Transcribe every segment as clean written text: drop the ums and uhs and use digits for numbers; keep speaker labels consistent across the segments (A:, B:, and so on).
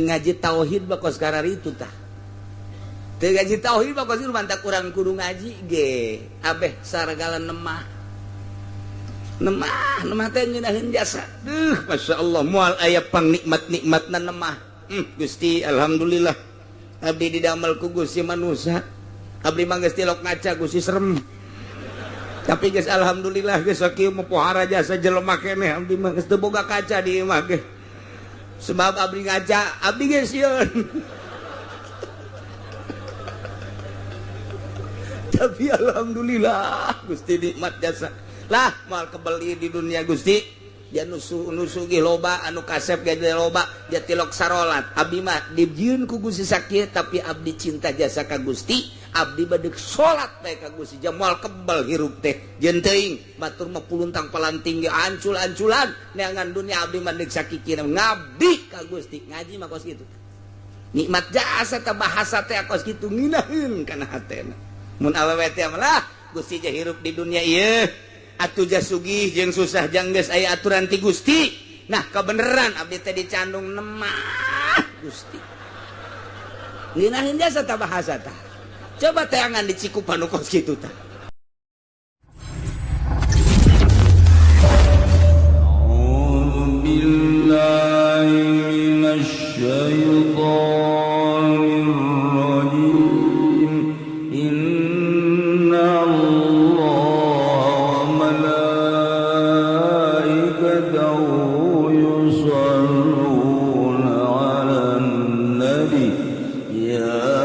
A: ngaji tauhid bakos karar itu tah ngaji tauhid bakos itu mantap kurang kudu ngaji ge abeh saragalan nemah teh ngeunaheun jasa masya Allah moal aya pangnikmat-nikmatna nemah Gusti alhamdulillah abdi didamel ku Gusti manusia abdi mah geus tilok ngaca Gusti serem tapi geus alhamdulillah geus sakieu mah pohara jasa jelema keneh abdi mah geus teu boga kaca di imah ge sebab abdi ngaca abdi geus sieun tapi alhamdulillah Gusti nikmat jasa lah mal kebeli di dunia Gusti dia nusugi loba anu kasep gede loba dia tilok sarolat abdi mah dijieun ku Gusti sakieu tapi abdi cinta jasa ka Gusti abdi badek salat bae ka Gusti jamal kebal hirup teh jeung teuing batur mah puluntang palanting ge ancul-anculan neangan dunia abdi mah deuk sakikina ngabdi ka Gusti ngaji mah kos kitu nikmat jasa teh bahasa teh kos kitu nginaheun kana hatena mun awewe teh mah Gusti jah hirup di dunia ieu atuh jah sugih jeung susah jang geus aya aturan ti Gusti nah kebeneran abdi teh dicandung nemah Gusti nginaheun jasa teh bahasa teh coba tayangan di Cikupa nu kos kitu tah
B: A'udzu billahi minasy syaithanir rajim inna Allaha wa malaikatahu yusholluna 'alan nabi ya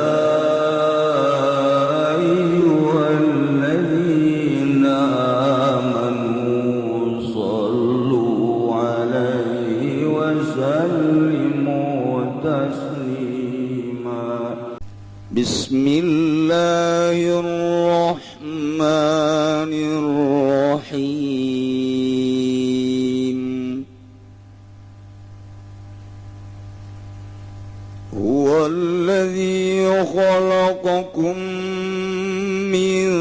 B: Bismillahirrahmanirrahim Huwallazi khalaqakum min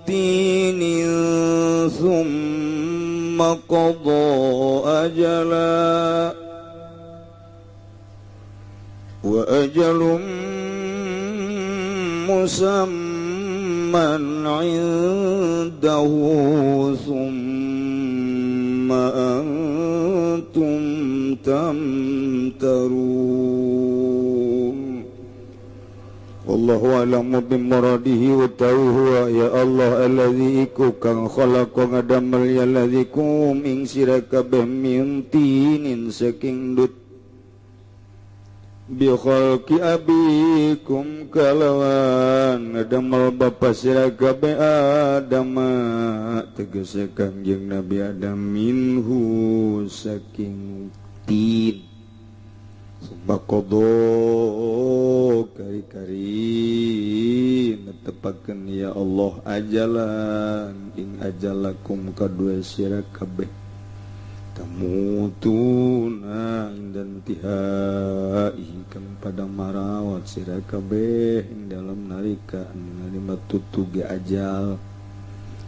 B: tinin thumma qada ajala wa ajalum musamman 'indahu thumma antum tamtarun wallahu a'lamu bimuradihi wa ta'ala ya Allah alladzi iku kang khalaqa ngadamel ya alladzi kum ing sira kabeh min tinin saking dut bi khalqi abikum kalawan ngadamel bapa sira kabeh Adam tegese Kangjeng Nabi Adam minhu saking tin Bakodo kari-kari netepakeun ya Allah ajalan ing ajalakum kadua sira kabeh tamutuna dan tihai kang pada marawat sira kabeh ing dalam nalika anu tutu ge ajal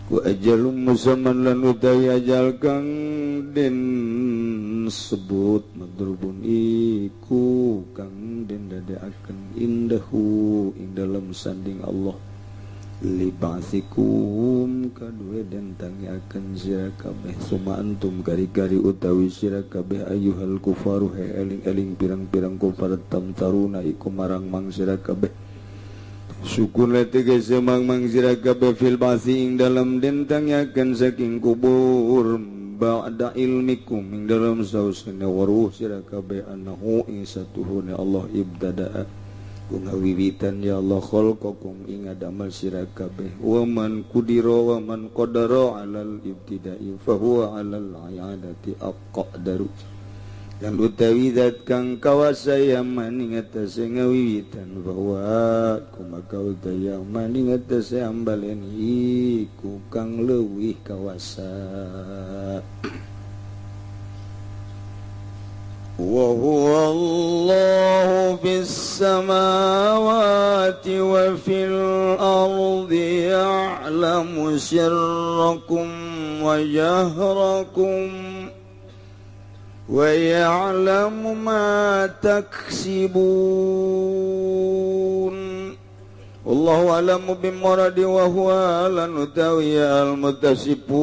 B: wa ajalum musamman lan utawi ajal kang den sebut madrubun iku kang den dadekaken indahu ing dalam sanding Allah libasikum kadue den tangiaken sira kabeh suma antum kari-kari utawi sira kabeh ayyuhal kufaru he eling-eling pirang-pirang kufar tamtaruna iku marang mang sira kabeh syukur tegese mang sira kabeh fil basi ing dalam den tangiaken saking kubur ba'da ilmikum ing dalam sausna waruh sira kabeh annahu ing satuhune Allah ibtada'a ku ngawiwitan ya Allah khalqakum ing adamal sira kabeh wa man qudira wa man qadara 'alal ibtida'i fa huwa 'alal 'iadati aqdaru lan utawi zat kang kawasa yaman ing atase ngawiwitan bahwa kumaka utawi yaman ing atase ambalen iku kang leuwih kawasa wa huwa Allahu fis samawati wa fil ardi ya'lamu sirrakum wa jahrakum wa ya'lamu ma taksibun. Wallahu a'lamu bimuradi wa huwa lan utawi al-muttasifu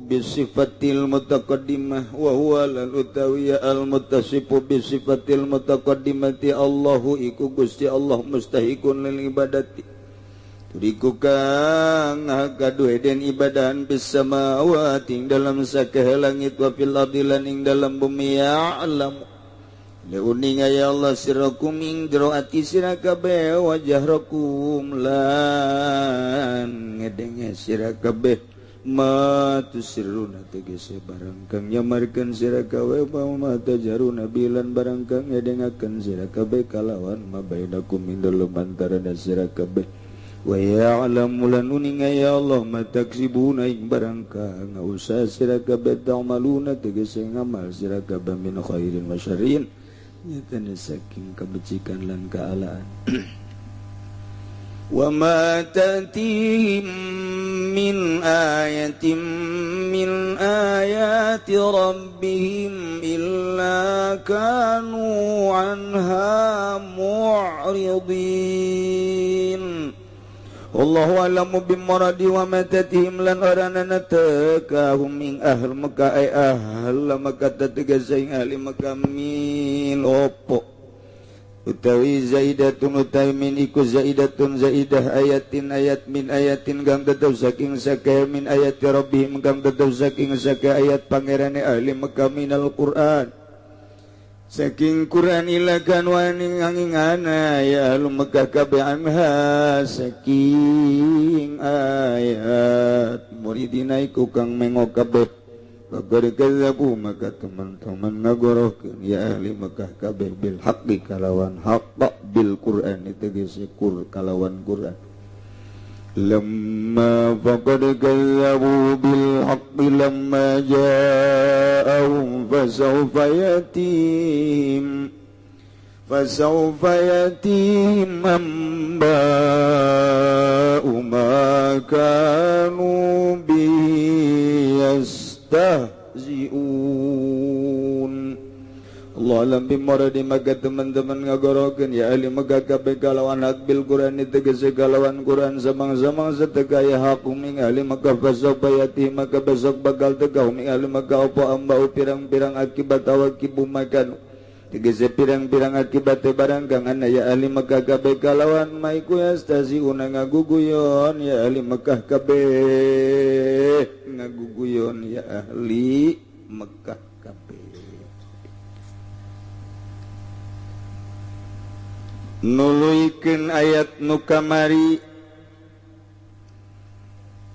B: bisifatil mutaqaddimah wa huwa lan utawi al-muttasifu bisifatil mutaqaddimati Allahu iku Gusti Allah mustahikun lil ibadati turiku kang kaduhe den ibadahan bis samawati dalam sakeh langit wa fil ardi lan ing dalam bumi ya'lamu Leuning ya Allah sirakum ing jero ati sira kabeh wajahrakum lan ngedenge sira kabeh ma tusiruna tegese barang kang nyamarkeun sira kabeh ma tajaruna bilan barang kang ngedengakeun sira kabeh kalawan ma bainakum min dalem antarané sira kabeh wa ya'lamu lan uning ya Allah ma taksibuna ing barang kang usaha sira kabeh ta'maluna tegese ngamal sira kabeh min khairin wa syarrin nyatane saking kebajikan lan kealaan wa ma tatihim min ayatin min ayati rabbihim illa kanu anha mu'ridin Wallahu a'lamu bimuradi wa ma tatihim lan oranana takahum ing ahl Makkah ay ahl Makkah tegasing ahli Makkah min opo utawi zaidatun utawi min iku zaidatun zaidah ayatin ayat min ayatin kang tetep saking sakeh min ayati rabbihim kang tetep saking sakeh ayat pangerane ahli Makkah minal Qur'an saking Quran ilakan waning angingana ya ahlu Makkah kabeh anha saking ayat muridina iku kang mengo kabeh Bagari kazabu maka teman-teman ngagorohkeun ya ahli Makkah kabeh bil haqqi kalawan haqq bil Quran itu geus kalawan Quran lamma faqad kazzabu bil haqqi lamma ja'ahum fasawfa yatim amba'u ma kanu bi yastahzi'un Allah alam bimuradi maka teman-teman ngagorokeun ya ahli Makkah kabeh kalawan hak bil Quran tegese kalawan Quran samang-samang setegaya hakum ing ahli Makkah fasawfa yati maka besok bakal tegahum ing ahli Makkah apa ambau pirang-pirang akibat awakibu makan tegese pirang-pirang akibat barang kang ana ya ahli Makkah kabeh kalawan maiku yastahzi'un ngaguguyon ya ahli Makkah kabeh ngaguguyon ya ahli Makkah kabeh nuluikeun ayat nu kamari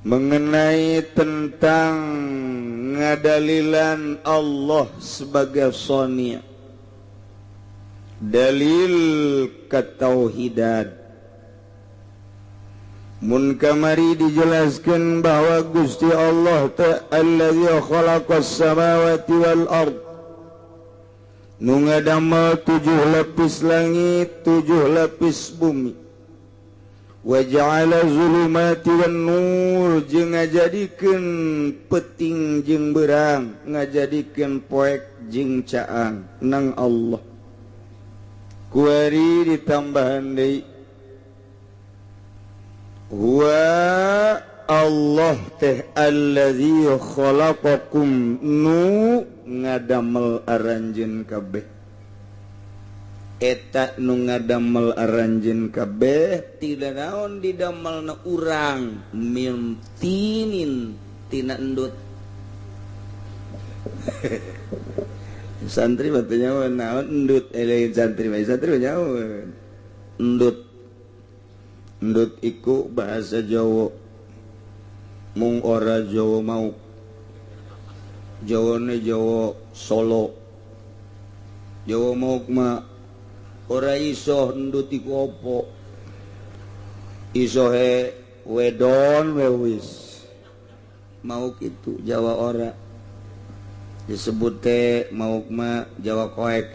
B: mengenai tentang ngadalilan Allah sebagai Shani' dalil ketauhidan mun kamari dijelaskan bahwa Gusti Allah allazi khalaqas samawati wal ard nu ngadamel 7 lapis langit 7 lapis bumi wa ja'ala zulumati wan nur jeung ngajadikeun peuting jeung beurang ngajadikeun poek jeung caang nang Allah kuari ditambahan deui wa Allah teh allazi khalaqakum nu ngadamel aranjeun kabeh eta nu ngadamel aranjeun kabeh tidak naon didamelna urang min tinin tina endut santri batunya naon endut lain santri nyawa endut iku bahasa Jawa mung ora Jawa mau Jawane Jawa Solo Jawa mau mah ora iso endut iku apa iso he wedon we wis mau kitu Jawa ora disebut teh mau mah Jawa koek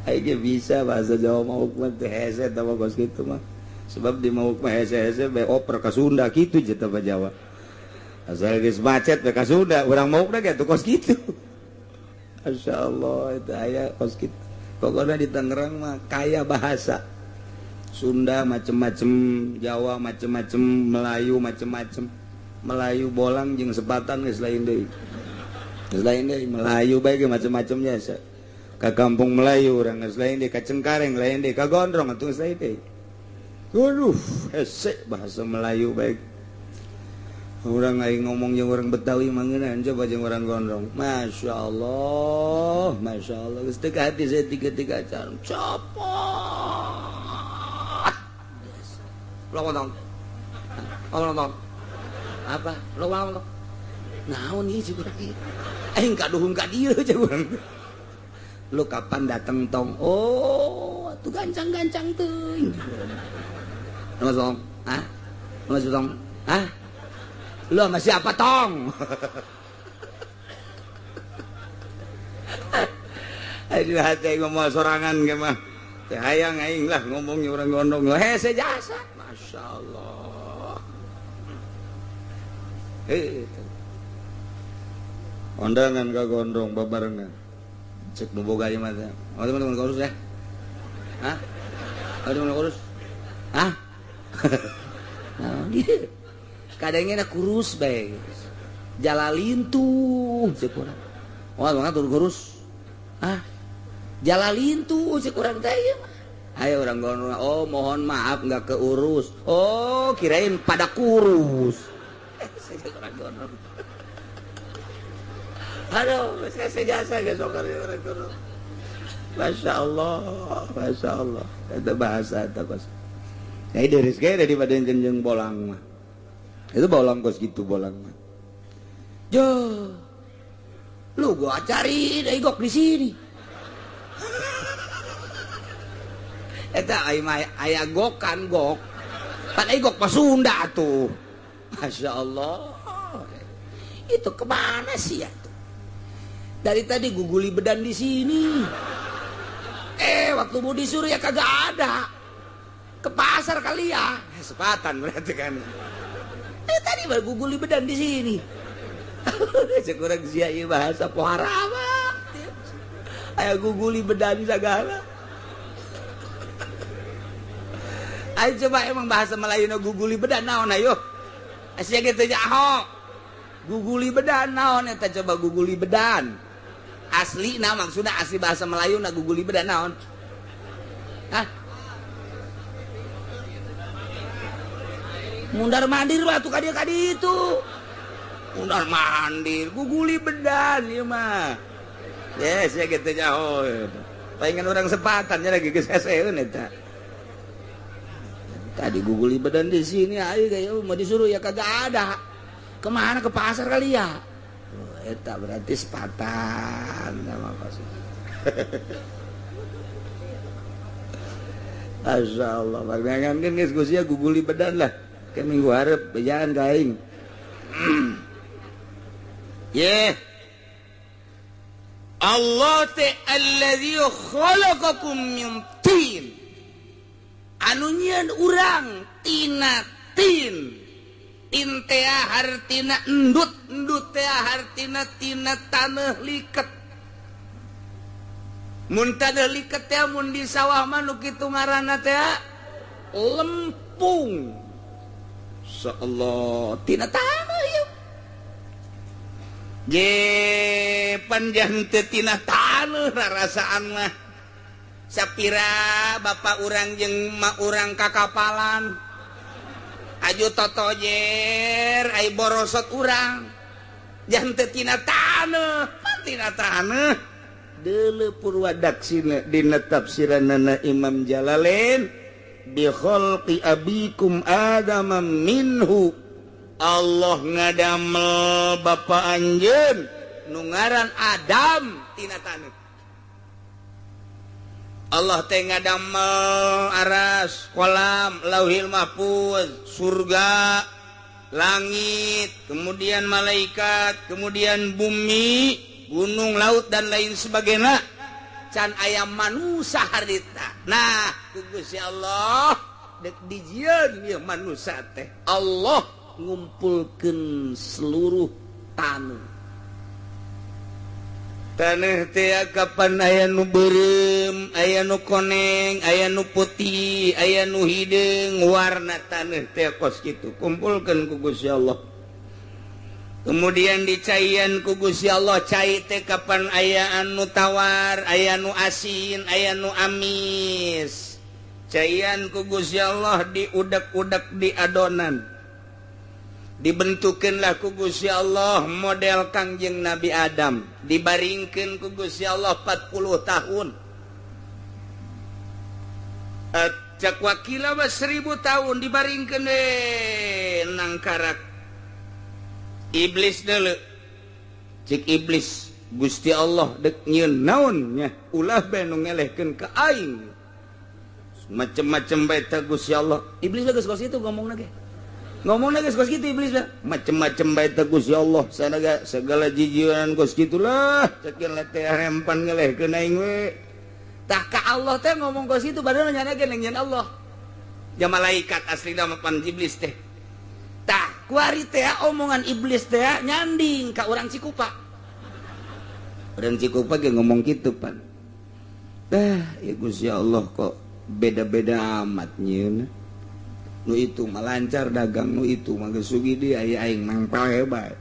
B: aing bisa bahasa Jawa mau mah teh hese tah kos kitu mah sebab di mau mah hese-hese be oper ka Sunda kitu je tah Jawa
A: asal geus macet mereka sudah urang mau da gitu kos gitu. Masyaallah itu aya kos gitu. Pokoknya di Tangerang mah kaya bahasa. Sunda macem-macem, Jawa macem-macem, Melayu macem-macem. Melayu bolang jeung sepatan geus lain deui. Geus lain deui Melayu bae ge macem-macemnya sa. Ka kampung Melayu urang geus lain deui, ka Cengkareng lain deui, ka Gondrong atuh geus lain deui. Waduh, hese bahasa Melayu bae. Urang aing ngomong jeung urang Betawi mah ngeunan coba jeung urang Gondrong. Masyaallah, masyaallah geus teu ka hati saya tiga-tiga can. Cepot. Lo ngomong. Apa? Lo ngomong. Naon ieu cik urang ieu? Aing kaduhung ka dieu cik urang. Lu kapan datang tong? Oh, atuh gancang-gancang teuing. Nama tong? Hah? Nama tong? Hah? Lu sama siapa tong? Aduh hati ngomong sorangan ge mah. Teh hayang aing lah ngomongnya urang Gondrong. Hese jasa. Masyaallah. Ondangan ka Gondrong babarengan. Cek nu boga ieu mah teh. Oh teman-teman kurus ya? Hah? Oh teman kurus? Hah? Nah, dia. Kadangnya kurus bae. Jalalin tuh cek urang. Oh, mangga turun kurus. Hah? Jalalin tuh cek urang teh ieu mah. Ayo urang Gondrong. Oh, mohon maaf enggak keurus. Oh, kirain pada kurus. Cek urang Gondrong. Aduh, saya jasa ge sok orang Gondrong. Masya Allah. Itu bahasa eta kos. Nyai deureus ge daripada jeung bolang mah. Itu bolang kos gitu bolang mah. Jo. Lu gua cari igok di sini. Eta aya gokan gok. Pan igok mah Sunda tuh. Masya Allah. Itu kemana sih ya? Dari tadi guguli bedan di sini. Waktu mau disuruh ya kagak ada. Ke pasar kali ya. Sepatan berarti kan. Tadi baru guguli bedan di sini. Sekurang sia ieu bahasa pohara mah. Aya guguli bedan sagala. Ayo coba emang bahasa Melayu na guguli bedan naon ayo. Sia ge teh nyaho. Guguli bedan naon eta coba guguli bedan. Asli na maksudna asli bahasa Melayu na guguli bedan naon? Hah? Mundar mandir lah tuh ka ditu. Mundar mandir, guguli bedan ieu mah. Yes, ya kitu nyaho. Paingan orang sepatan nya lagi geus heseun eta. Tadi guguli bedan di sini ayo kayak mau disuruh ya kagak ada. Kemana ke pasar kali ya? Eta berarti sepatan sama pasar. Masya Allah. Bagian kan diskusinya guguli bedan lah. Kayak minggu harap jangan kaing. Yeah. Allah alladzi khalaqakum min tin. Anu nyieun urang tina tin. Tin teh hartina endut, endut teh hartina tina taneuh liket. Mun taneuh liket teh mun di sawah mah nu kitu ngaranna teh lempung. Insyaallah tina taneuh ieu. Ge panjang teh tina taneuh rasaan mah. Sapira bapak urang jeung mak urang kakapalan. Aju totojer ai borosot urang jam teu tina taneuh tina taneuh deuleu purwadaksina dina tafsiranna Imam Jalalain bi khalqi abikum Adam minhu Allah ngadamel bapa anjeun nu ngaran Adam tina taneuh. Allah teh ngadamel aras, kolam, lauhil mahfuz, surga, langit, kemudian malaikat, kemudian bumi, gunung, laut dan lain sebagainya. Can ayam manusia harita. Nah, Gusti Allah dek dijieun ieu manusia teh. Allah ngumpulkan seluruh tanah kapan aya nu berem aya nu koneng aya nu putih aya nu hideng warna tanah kos gitu kumpulkan ku Gusti Allah kemudian dicaian ku Gusti Allah cai teh kapan aya anu tawar aya nu asin aya nu amis caian ku Gusti Allah diudak-udak di adonan dibentukeunlah ku Gusti Allah model Kangjeng Nabi Adam dibaringkeun ku Gusti Allah 40 tahun cak wakila 1000 tahun dibaringkeun nang karak iblis deuleu cik iblis Gusti Allah dek nyieun naon nya ulah bae nu ngelehkeun ka aing macem-macem bae teh Gusti Allah iblis geus kos itu ngomongna ge ngomongna geus kos kitu iblis lah macem-macem bae teh Gusti Allah segala jijiran kos kitulah cekeun teh rempan ngelehkeun aing we tah ka Allah teh ngomong kos kitu padahal nyanakeun nyen Allah ya malaikat asli nama pan iblis teh tah kuari teh omongan iblis teh nyanding ka urang Cikupa urang Cikupa ge ngomong kitu pan tah ya Gusti Allah kok beda-beda amat nyeun nu itu malancar dagang nu itu mah geus sugi dia aya aing mangpal hebat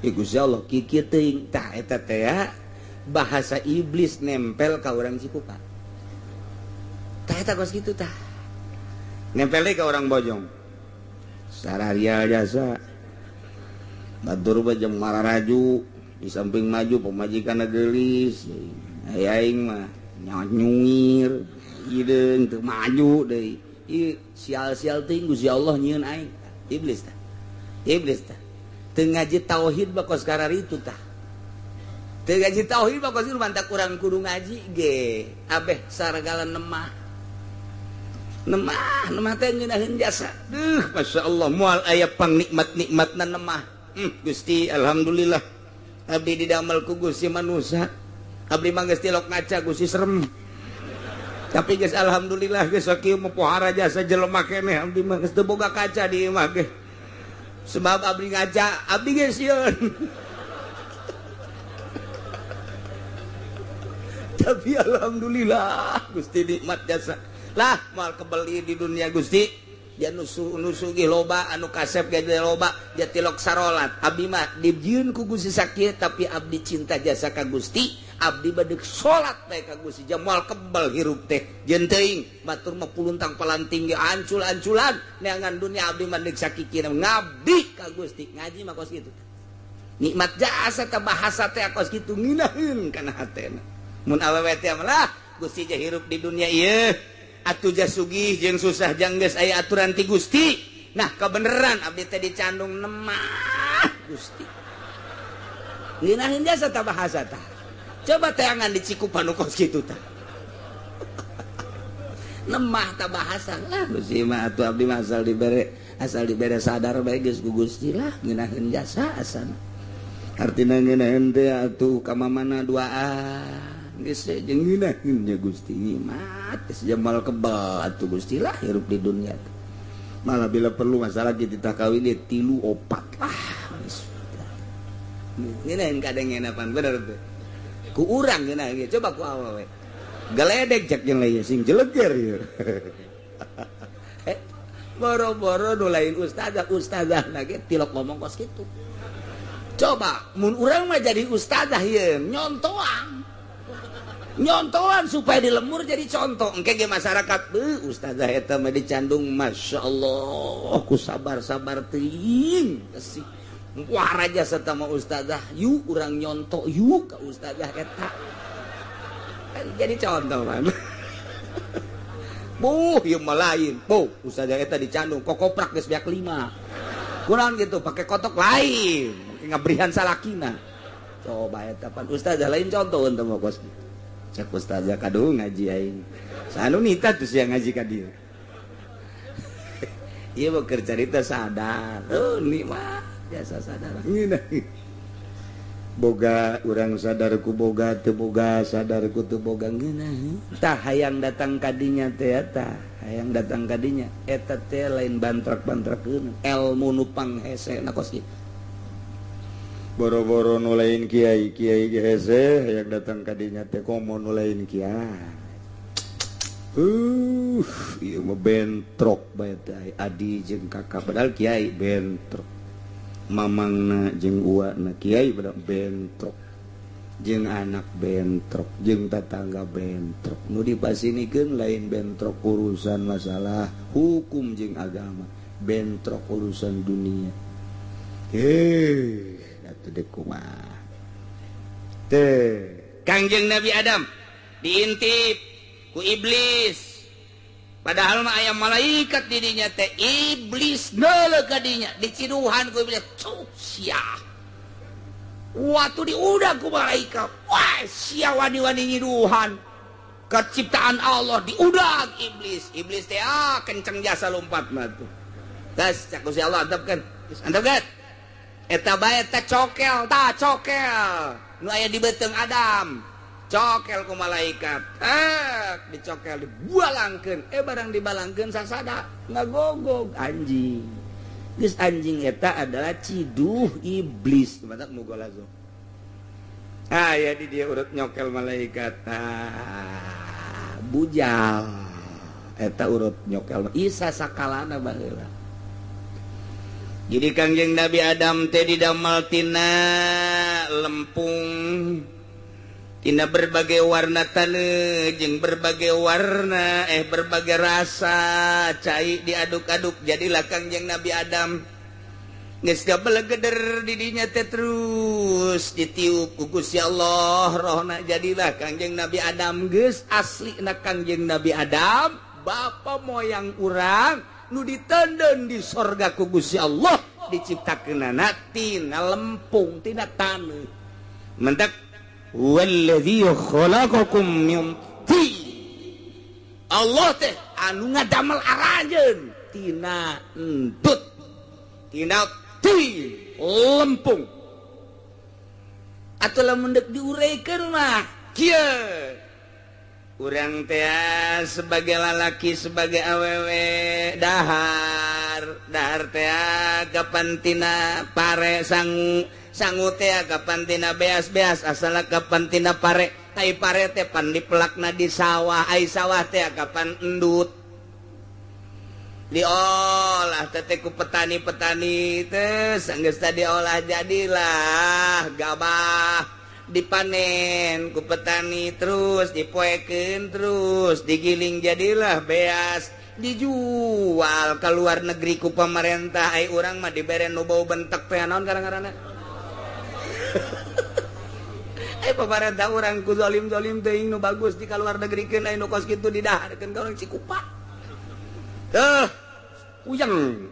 A: Gusti Allah kieu teuing tah eta teh bahasa iblis nempel ka urang Cikupa tah eta kos kitu tah nempel ka urang Bojong sararia jasa batur bajang mararaju di samping maju pemajikanna geulis aya aing mah nyungir hideung teu maju deui sial-sial ting Gusti Allah nyieun aing iblis tah teu ngaji tauhid bakos karar itu tah teu ngaji tauhid bakos itu mantak urang kudu ngaji ge abeh saragala nemah teh ngeunaheun jasa masyaallah moal aya pangnikmat-nikmatna nemah Gusti alhamdulillah abdi didamel ku Gusti manusia abdi mah geus tilok ngaca Gusti serem tapi guys alhamdulillah guys sakieu pohara jasa jelema keneh abdi mah geus teu boga kaca di imah ge sebab abdi ngaca abdi geus sieun tapi alhamdulillah Gusti nikmat jasa lah moal kebeli di dunia Gusti dia nusu ge loba anu kasep ge loba dia tilok sarolat abdi mah dijieun ku Gusti sakieu tapi abdi cinta jasa ka Gusti abdi bade salat bae ka Gusti jamal kebal hirup teh jeung teuing batur mah puluntang palanting ge ancul-anculan neangan dunia abdi mah deuk sakikina ngabdi ka Gusti ngaji mah kos kitu nikmat jasa teh bahasa teh kos kitu nginaheun kana hatena mun awewe teh mah Gusti je hirup di dunia ieu atuh jah sugih jeung susah jang geus aya aturan ti Gusti nah kebeneran abdi teh dicandung nemah Gusti nginaheun jasa teh bahasa teh coba teangan di Cikupa nu kos kitu tah nemah tah bahasa lah Gusti mah atuh abdi mah asal dibere sadar bae geus ku Gusti lah ngeunaheun jasa asana artina ngeunaheun teh atuh ka mamana duaan geus jeung ngeunaheun nya Gusti nikmat geus jamal kebal atuh Gusti lah hirup di dunia teh malah bila perlu masalah kita tah kawin dia 3 4 lah ngeunaheun kadang enapan bener teh ku urang geuna ge coba ku awewe geledek cek jeung lain sing jeleger ieu boro-boro nu lain ustazah lagi tilok ngomong kos kitu coba mun urang mah jadi ustazah ieu nyontoan supaya dilemur jadi contoh engke ge masyarakat ustazah eta mah dicandung masyaallah ku sabar-sabar teuing sih wah raja serta mau ustazah yuk urang nyontok yuk ke ustazah eta kan jadi contoh man ieu mah lain ustazah eta dicandung kokoprak geus beak 5 kurang gitu pakai kotok lain pakai ngabrihan salakina coba eta pan ustazah lain contoh teh mah kos cek ustazah kadu ngaji aing sanu nita tuh sia ngaji ka dieu ieu mah keur carita sadar nikmat jasa sadar boga urang sadarku boga teu boga sadarku teu boga ngeunah tah hayang datang kadinya teh tah hayang datang kadinya eta teh lain bantrak-bantrakeun ilmu nu panghese na kos ieu
B: boro-boro nu lain kiai hese hayang datang kadinya teh komo nu lain kiai ieu mah bentrok bae teh adi jeung kakak padahal kiai bentrok mamangna jeung uwana kiai padahal bentrok jeung anak bentrok jeung tetangga bentrok nu dipasinikeun lain bentrok urusan masalah hukum jeung agama bentrok urusan dunia atuh deuk kumaha teh
A: Kangjeng Nabi Adam diintip ku iblis padahal mah aya malaikat di dinya teh iblis neuleuh ka dinya diciduhan ku iblis sia waktu diudag ku malaikat wah sia wani-wani nyiduhan keciptaan Allah diudag iblis teh kenceng jasa lompat mah tuh gas cak Gusti Allah antepkeun antepkeun eta bae teh cokel nu aya di beuteung Adam cokel ku malaikat dicokel dibualangkeun barang dibalangkeun sasada ngagogog anjing geus anjing eta adalah ciduh iblis mantap muga lazo aya di dia urut nyokel malaikat bujal eta urut nyokel isa sakalana baheula jadi Kangjeng Nabi Adam teh didamel tina lempung tina berbagai warna taneuh jeung berbagai warna berbagai rasa cai diaduk-aduk jadilah Kangjeng Nabi Adam geus gabelegeder di dinya teh terus ditiup ku Gusti Allah rohna jadilah Kangjeng Nabi Adam geus aslina Kangjeng Nabi Adam bapa moyang urang nu ditenden di sorga ku Gusti Allah diciptakeunana tina lempung tina taneuh mentek walladzi khalaqakum min tin Allah teh anu ngadamel arajeun tina entut tina tin lempung atuh lamun deuk diureukeun mah kieu urang teh sebagai lalaki sebagai awewe dahar teh kapan tina pare sangu teh kapan tina beas asal kapan tina pare tai pare teh pan dipelakna di sawah ai sawah teh kapan endut diolah teh ku petani-petani teh sanggeus teh diolah jadilah gabah dipanen ku petani terus dipoekeun terus digiling jadilah beas dijual ke luar negeri ku pemerintah ai urang mah dibere nu bau bentek teh naon garang-garana pemerintah urang ku zalim teuing nu bagus di luar negrikeun ai nu kos kitu didaharkeun ka urang Cikupa uyang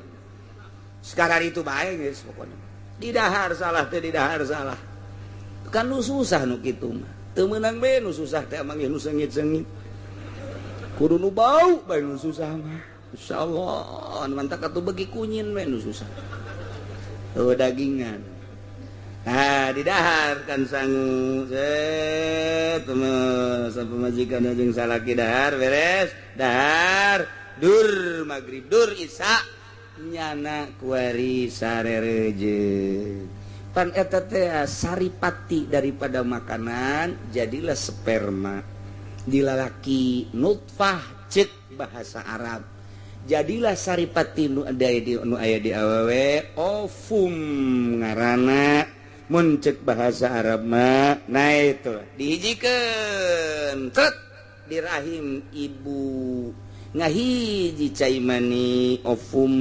A: sekarang itu bae geus pokona didahar salah teh didahar salah kan nu susah nu kitu mah teu meunang bae nu susah teh mangih nu seungit-seungit kudu nu bau bae nu susah mah insyaallah anu mantap atuh beuki kunyin bae nu susah dagingan didahar kan sangu sampai majikan jeung salaki dahar beres dahar dur magrib dur isya nyana kuari sarerejeun pan eta teh saripati daripada makanan jadilah sperma di lalaki nutfah ceuk bahasa Arab jadilah saripati nu aya di awewe ovum ngaranna mun ceuk bahasa Arab mah nah itu dihijikeun tret di rahim ibu ngahiji cai mani ovum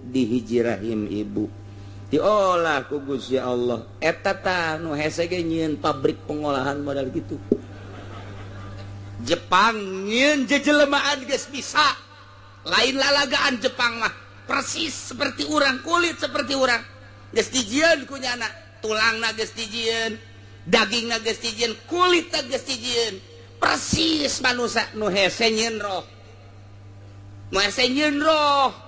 A: di hiji rahim ibu diolah ku Gusti Allah eta tah nu hese ge nyieun pabrik pengolahan modal gitu Jepang nyieun jejelemaan geus bisa lain lalagaan Jepang mah persis seperti urang kulit seperti urang geus dijieun ku nyana tulangna geus dijieun dagingna geus dijieun kulitna geus dijieun persis manusia nu hese nyieun roh nu hese nyieun roh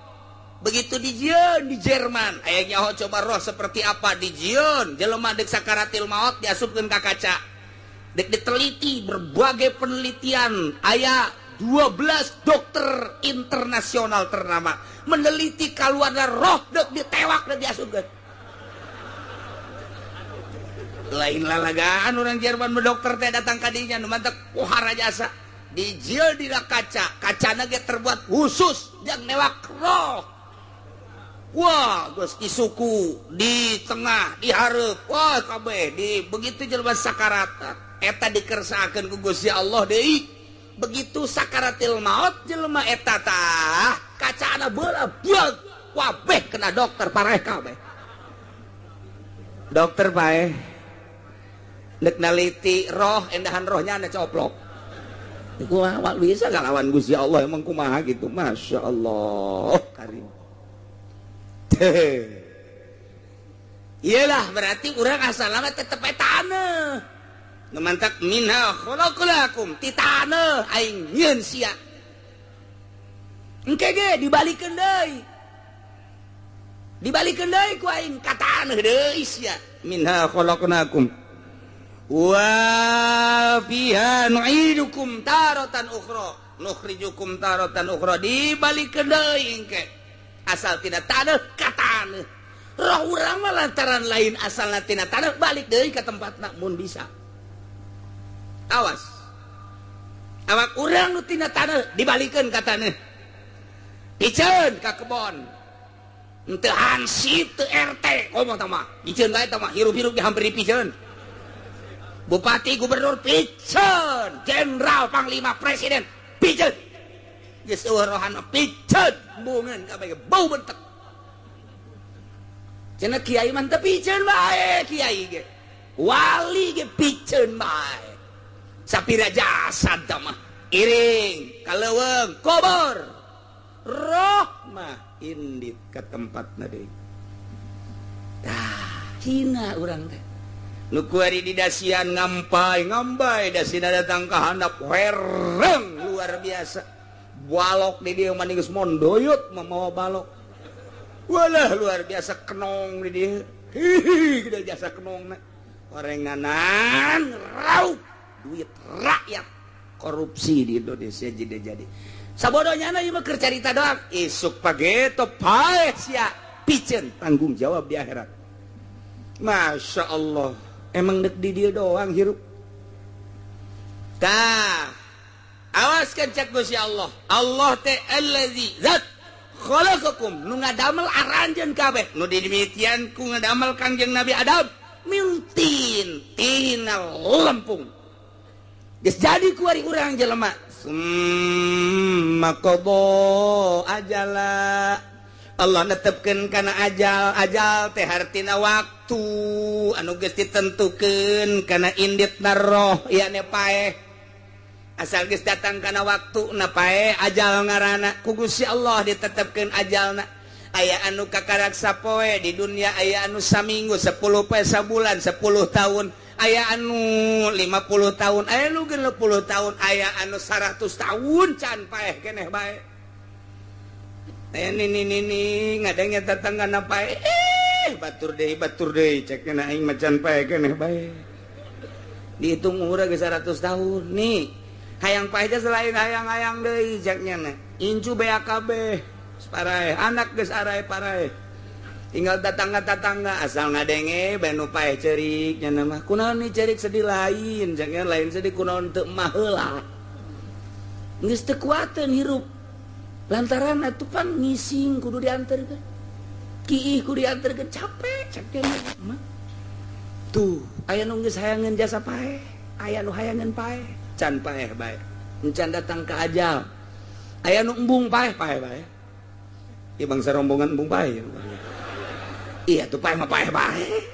A: begitu dijieun di Jerman aya nyaho coba roh seperti apa dijieun jelema deuk sakaratil maut diasupkeun ka kaca dek diteliti berbagai penelitian aya 12 dokter internasional ternama meneliti kaluarga roh dek ditewak dan diasupkeun. Lain lalagaan orang Jerman dokter teh datang ka dinya nu mantek pohara jasa dijieul dina kacana ge terbuat khusus yang newak roh. Wah, geus di suku, di tengah, di hareup, wah kabeh di begitu jelema sakarat eta dikersaakeun ku Gusti Allah deui. Begitu sakaratil maut jelema eta tah kacana beula beug kabeh kena dokter pareh kabeh. Dokter bae dek naliti roh endahan rohnya anda coplok. Kumaha bisa ngalawan Gusti Allah emang kumaha gitu. Masya Allah karim. Iyalah berarti urang asalna tetep etana. Numantak minha khalaqnakum ti taneuh aing nyieun sia. Engke ge dibalikeun deui. Dibalikeun deui ku aing ka taneuh deui sia. Minha khalaqnakum wa fiha nu'idukum taratan ukhra nukhrijukum taratan ukhra dibalikeun deui engke. Asal tina taneuh ka taneuh. Roh urang mah lantaran lain asalna tina taneuh balik deui ka tempatna mun bisa. Awas awak urang nu tina taneuh dibalikeun ka taneuh piceun ka kebon henteu hansip teu RT komo tah mah piceun bae tah mah hirup-hirup hampir dipiceun bupati gubernur piceun jenderal panglima presiden piceun geus eueuh rohan piceun bungeun kabeh bau bentek cenah kiai mah teu piceun bae kiai ge wali ge piceun bae sapira jasad mah iring kaleuweung kubur roh mah indit ka tempatna deui tah hina urang teh nu kuari di dasian ngampai dasina datang ka handap hereng luar biasa balok di dieu mah geus mondoyot mamawa balok walah luar biasa kenong di dieu hihi gede jasa kenongna orenganan raup duit rakyat korupsi di Indonesia jadi sabodohnya na ieu mah keur carita doang isuk pageto pae sia piceun tanggung jawab di akhirat. Masya Allah emang dek di dieu doang hirup tah awas kan cek Gusti Allah Allah teh allazi zat khalaqakum nu ngadamel aranjeun kabeh nu dimimitian ku ngadamel Kangjeng Nabi Adam mintin tina lempung geus jadi ku ari urang jelema maqadha ajala Allah netepkeun kana ajal teh hartina waktu anu geus ditentukeun kana inditna roh ieu paeh asal geus datang kana waktu na paeh ajal ngaranna ku Gusti Allah ditetepkeun ajalna aya anu kakarak sapoe di dunia aya anu saminggu 10 poe sabulan 10 tahun aya anu 50 tahun aya anu 60 tahun aya anu 100 tahun can paeh keneh bae aya nini ngadenge tatanggana paeh batur deui cekna aing macan paeh keneh bae dihitung umurna geus 100 tahun nih hayang paeh teh selain hayang-hayang deui ceknya incu BAKB parae anak geus arae parae tinggal tetangga asal ngadenge banu paeh ceurik nya mah kunaon ni ceurik sedih lain jangan lain sedih kunaon teu mah heula geus teu kuateun hirup lantaran atuh pan ngising kudu dianterkeun kiih kudu dianterkeun capek cek mah tuh aya nu geus hayangeun jasa paeh aya nu hayangeun paeh can paeh bae encan datang ka ajal aya nu embung paeh bae ieu bangsa rombongan embung paeh iya tuh paeh mah paeh bae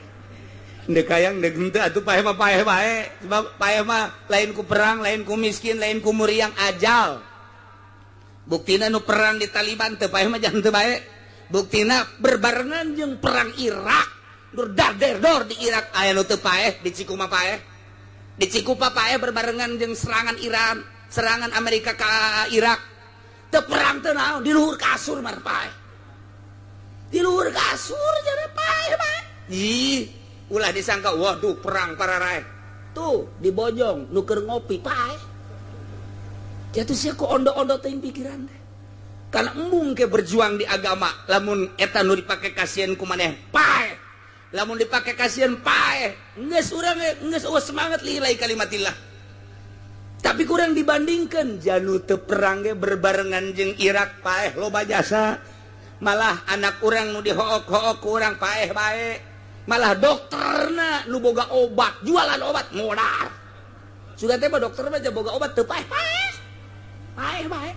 A: ndek hayang ndek henteu atuh paeh mah paeh bae sebab paeh mah lain ku perang lain ku miskin lain ku muriang ajal buktina nu perang di Taliban teu paeh mah jangan teu bae buktina berbarengan jeung perang Irak dur dar-der-dor di Irak aya nu teu paeh di Cikuma paeh di Cikupa paeh berbarengan jeung serangan Iran serangan Amerika ka Irak teu perang teu naon di luhur kasur mah paeh di luhur kasur jadi paeh bae ih ulah disangka waduh perang para rakyat tuh di Bojong nu keur ngopi paeh jatuh sia ku ondo-ondo teh pikiran teh. Karena embung ke berjuang di agama, lamun eta nu dipake kasihan ku maneh paeh. Lamun dipake kasihan paeh. Geus urang geus semangat lillahi kalimatillah. Tapi kurang dibandingkan janu teu perang ge berbarengan jeung Irak paeh loba jasa. Malah anak urang nu dihook-hook ku urang paeh bae. Malah dokterna nu boga obat, jualan obat modal. Sudah teh dokter mah boga obat teu paeh-paeh. Paeh bae.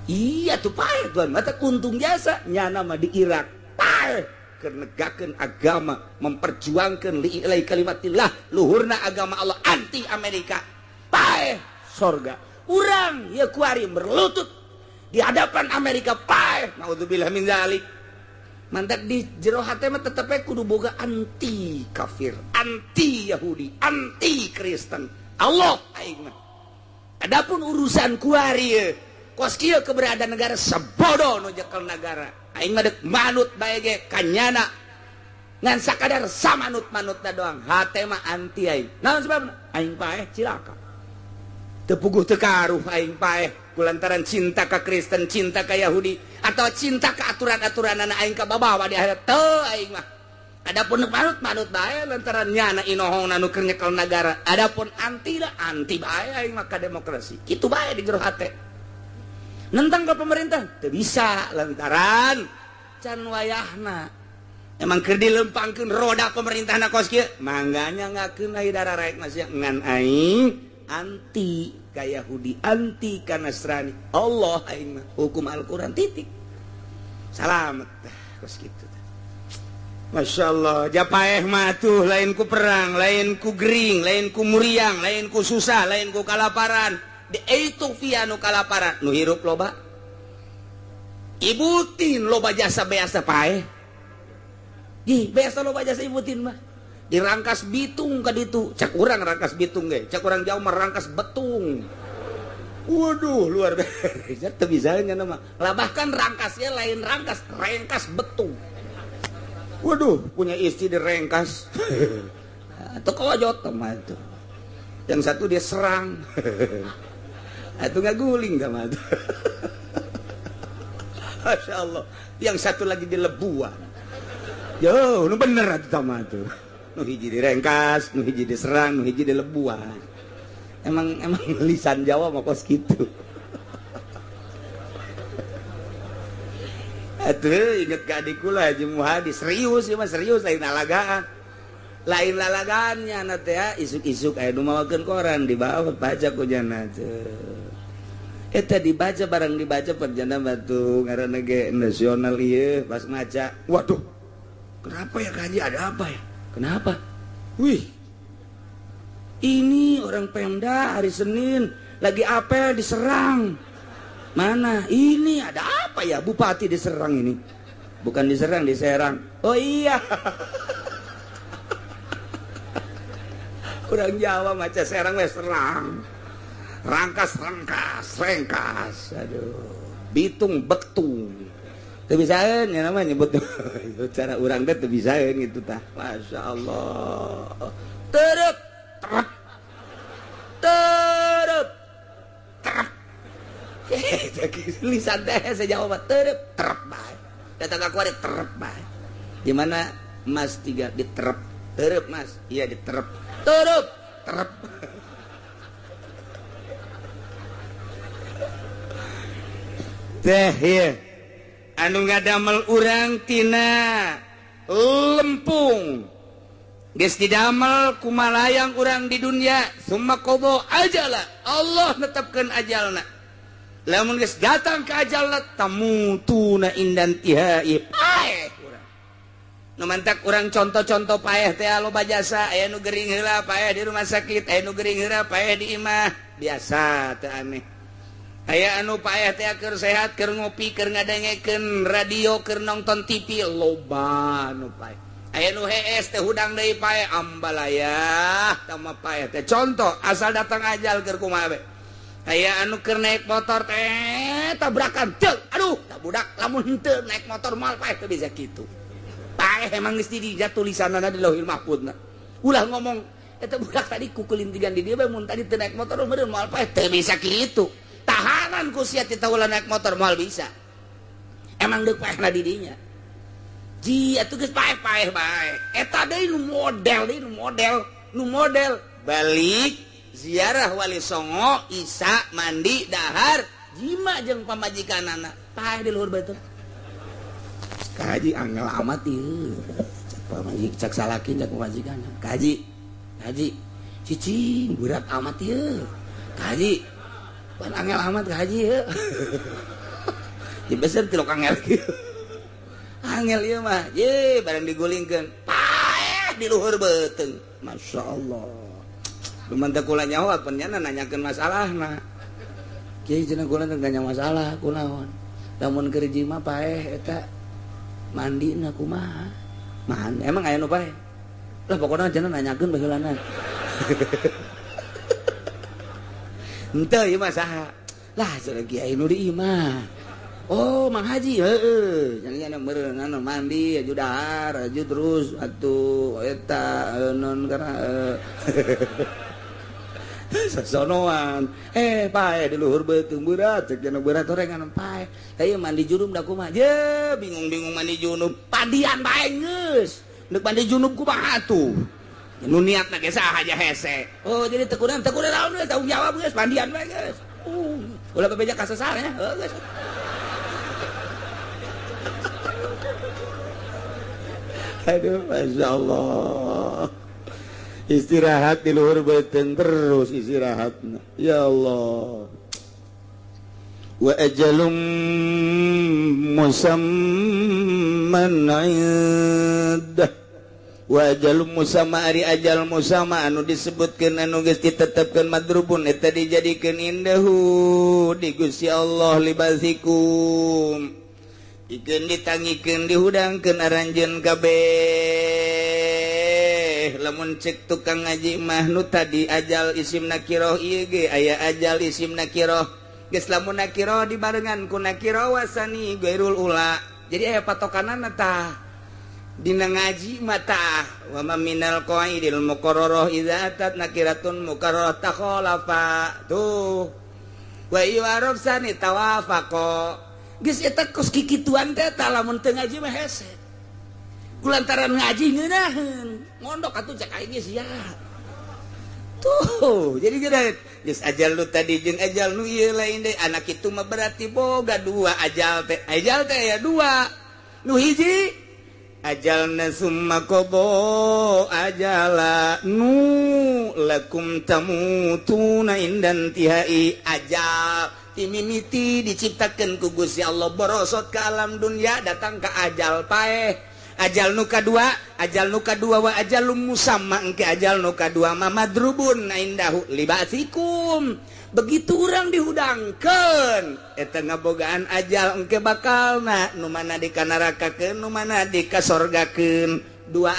A: Iya tuh paeh tuan, mata kuntung jasa nyana mah di Irak paeh keur negakeun agama, memperjuangkeun lillahi kalimatillah, luhurna agama Allah, anti Amerika. Paeh sorga. Urang ya kuari berlutut di hadapan Amerika paeh. Naudzubillah min zalik. Mantak di jero hate mah tetep kudu boga anti kafir, anti Yahudi, anti Kristen. Allah aing mah. Adapun urusan kuari ye kos kieu keberadaan negara sebodoh nu jekel negara. Aing mah deuk manut bae ge kanyana. Ngan sakadar samanut-manutna doang. Hate mah anti aing. Naon sebabna? Aing paeh cilaka. Teu puguh teu karuh aing paeh kulantaran cinta ka Kristen, cinta ka Yahudi atau cinta ka aturan-aturanana aing ka babawa di akhirat. Teu aing mah. Adapun manut-manut bae lantaran nyana inohongna nu keur nyekel negara. Adapun anti bae aing mah ka demokrasi. Kitu bae di jero hate. Nentang ke pemerintah teu bisa lantaran can wayahna emang keur dilempangkeun roda pemerintahna kos kieu mangganya ngakeun ai dararaek masih ngan aing anti ka Yahudi, anti ka Nasrani. Allah aing mah hukum Al-Qur'an titik. Salamet kos kitu. Masya Allah, japaeh mah tuh lain ku perang, lain ku gering, lain ku muriang, lain ku susah, lain ku kalaparan. Di Ethiopia nu kalaparan nu hirup loba ibutin loba jasa beasa paeh beasa loba jasa ibutin mah dirangkas bitung ka ditu cak urang rangkas bitung ge cak urang jauh mah rangkas betung. Waduh luar biasa teu bisa nya mah lah bahkan rangkasnya lain rengkas betung. Waduh punya istri direngkas atau kawajot mah itu yang satu dia serang itu nggak guling sama itu. Masya Allah. Yang satu lagi di lebuan. Yo, nu bener itu sama itu. Nu hiji direngkas, nu hiji diserang, nu hiji di lebuan. Emang lisan Jawa mah kos gitu. Atuh inget ka adikku lah Haji Muhadi serius ya mah serius lain alagaan. Lain lalagannya nanti ya isuk-isuk aya nu mawakeun koran dibawa baca ku jana teh. Eta dibaca barang dibaca perjana batu ngaranna ge nasional ieu pas maca. Waduh. Kenapa ya Kaji ada apa ya? Kenapa? Wih. Ini orang Pemda hari Senin lagi apel diserang. Mana? Ini ada apa ya? Bupati diserang ini. Bukan diserang, diserang. Oh iya. Kurang Jawa maca serang we serang. Rangkas, aduh, bitung, betung, teu bisaeun ya namanya nyebut cara urang teh teu bisaeun gitu tah, masya Allah, terep, lisan teh sejauh mah terep bae, datang ka kuari terep bae, di mana Mas 3 diterep, terep Mas, iya diterep, terep. Teh ya anu ngadamel urang tina lempung geus didamel kumalayang urang di dunia summa qada ajala Allah netepkeun ajalna lamun geus datang ka ajalna tamutuna indan tihai paeh urang nu mantak urang contoh-contoh paeh teh loba jasa aya nu gering heula paeh di rumah sakit aya nu gering heula paeh di imah biasa teu aneh. Aya anu paeh teh keur sehat keur ngopi keur ngadengekeun radio keur nonton TV loba anu paeh. Aya nu hees teh hudang deui paeh ambalayah tama paeh teh. Contoh asal datang ajal keur kumaha we. Aya anu keur naik motor teh tabrakan teu. Aduh, tak budak lamun henteu naik motor moal paeh teu bisa kitu. Paeh emang geus dijat tulisanana di Lauhil Mahfuzna. Ulah ngomong eta budak tadi kukulintigan di dieu bae mun tadi teu naik motor meureun moal paeh teu bisa kitu. tekanan ku sia ti ulah naik motor moal bisa emang deuk paehna di dinya ji atuh geus paeh-paeh bae eta deui nu model balik ziarah Wali Songo Isa mandi dahar jima jeung pamajikanana paeh di luhur beuteung kaji angel amat ieu pamajik cak salakin cak pamajikanna kaji cicing berat amat ieu kaji pan angel amat kaji ieu di beser tilok angel kieu angel ieu mah ye bareng digulingkeun paeh di luhur beuteung masyaallah lumantar kula nyawa pennyana nanyakeun masalahna kieu cenah kula teu nanya masalah kunaon lamun keur hiji mah paeh eta mandina kumaha mahan emang aya nu paeh lah pokona cenah nanyakeun baheulana henteu ieu mah saha lah cenah kiai nu di imah oh Mang Haji heeh cenah meureun mandi aju dahar aju terus atuh eta non karena sasonoan paeh di luhur beuteung berat cek cenah berat orengan paeh ieu mandi junub da kumaha je bingung-bingung mandi junub padian bae geus neuk mandi junub kumaha atuh nu niatna ge saha aja hese oh jadi teu kunaon naon geus tanggung jawab geus mandian bae geus ulah bebeja ka sasarnya geus aduh masyaallah istirahat di luhur beuteung terus istirahatna ya Allah wa ajalum musamman indah wa ajalum musamma ari ajal musamma anu disebutkeun anu geus ditetepkeun madrubun eta dijadikeun indahu di Gusti Allah libasikum ikeun ditangikeun dihudangkeun aranjeun kabeh lamun cek tukang ngaji mah nu tadi ajal isim nakirah ieu ge aya ajal isim nakirah geus lamun nakirah dibarengan ku nakirah wasani gairul ula jadi aya patokanana tah dina ngaji mah tah wa ma minal qaidil muqarrarah idza atat nakiratun muqarrarah takhalafa tuh wa yu'arab sani tawafaqa geus eta kos kikituan teh tah lamun teu ngaji mah hese kulantaran ngaji ngeunaheun ngondok atuh cek aing geus sia tuh jadi geus ajal lu tadi jeung ajal nu ieu lain deui anak kitu mah berarti boga dua ajal teh aya dua nu hiji ajalna summa qada ajala nu lakum tamutuna indan tihai ajal timimiti diciptakeun ku Gusti Allah borosot ke alam dunia datang ke ajal paeh ajal nu kadua wa ajalum musamma engke ajal nu kadua mah madrubun indahu libasikum begitu urang dihudangkeun eta ngabogaan ajal engke bakalna nu mana dikanarakakeun nu mana dikasorgakeun dua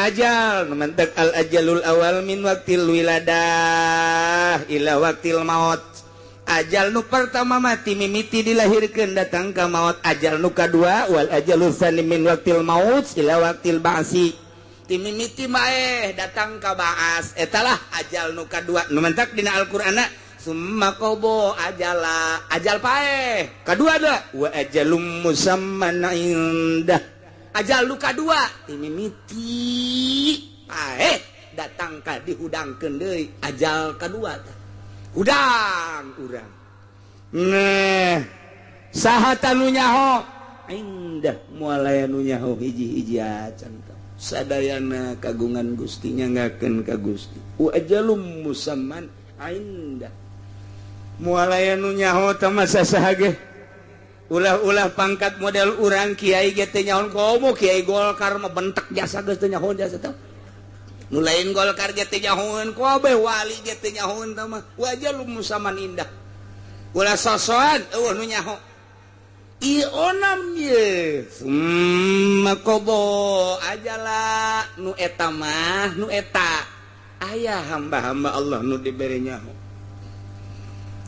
A: ajal mementek al ajalul awal min waktil wiladah ila waktil maut ajal nu pertama mati mimiti dilahirkeun datang ka maut ajal nu kadua wal ajalul tsani min waktil maut ila waktil ba'si timimiti maeh datang ka ba'as etalah ajal nu kadua nu mentak dina Al-Qur'anna summa qada ajala ajal paeh kadua da wa ajalum musamman indah ajal nu kadua timimiti paeh datang ka dihudangkeun deui ajal kadua teh udang urang nah saha tanu nyaho indah moal aya nu nyaho hiji-hiji acan sadayana kagungan Gusti nyanggakeun ka Gusti wa ajalum musamman indah moal aya nu nyaho teh mah sasaha ge ulah pangkat model urang kiai ge teu nyaho komo kiai Golkar mah bentek jasa geus teu nyaho jasa teh nu lain Golkar ge teu nyahoeun kabeh wali ge teu nyahoeun teh mah wajalum musaman indah ulah sosokan eueuh nu nyaho ieu onam ye summa qada ajala nu eta mah nu eta aya hamba-hamba Allah nu dibere nyaho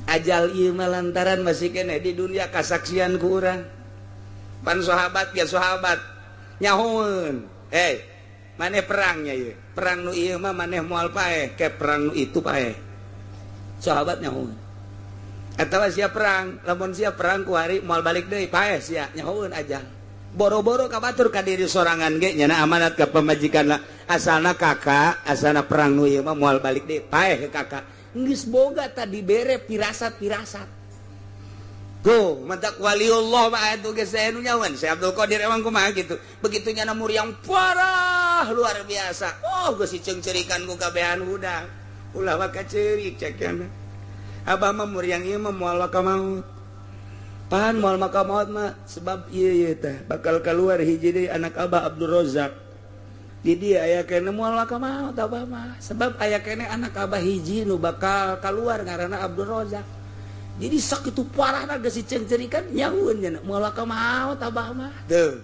A: ajal ieu mah lantaran masih keneh di dunia kasaksian ku urang pan sahabat ya sahabat nyahoeun maneh perangnya ieu perang nu ieu mah maneh moal paeh ke perang nu itu paeh sahabat nyahoeun atawa siap perang, lamun siap perang ku hari moal balik deui paeh sia nyahoeun ajal. Boro-boro ka batur ka diri sorangan ge nyana amanat ka pamajikanna asalna kakak, asalna perang nu ieu mah moal balik deui paeh ke kakak. Geus boga tadi bere pirasat-pirasat. Go, mantak waliullah mah atuh geus anu nyawan. Si Abdul Qadir emang kumaha gitu. Begitu nyana muriang parah luar biasa. Oh, geus cengcerikan ku kabehan udang. Ulah mah kacerik cekeuna. Abah mah muriang ieu mah moal ka maut. Pan moal maka maut mah sebab ieu teh bakal keluar hiji deui anak Abah Abdul Razak. Di dia aya kene moal maka maut Abah mah sebab aya kene anak Abah hiji nu bakal keluar ngaranna Abdul Razak. Jadi sok itu parahna geus cengcerikan nyahueun nya moal maka maut Abah mah. Tuh.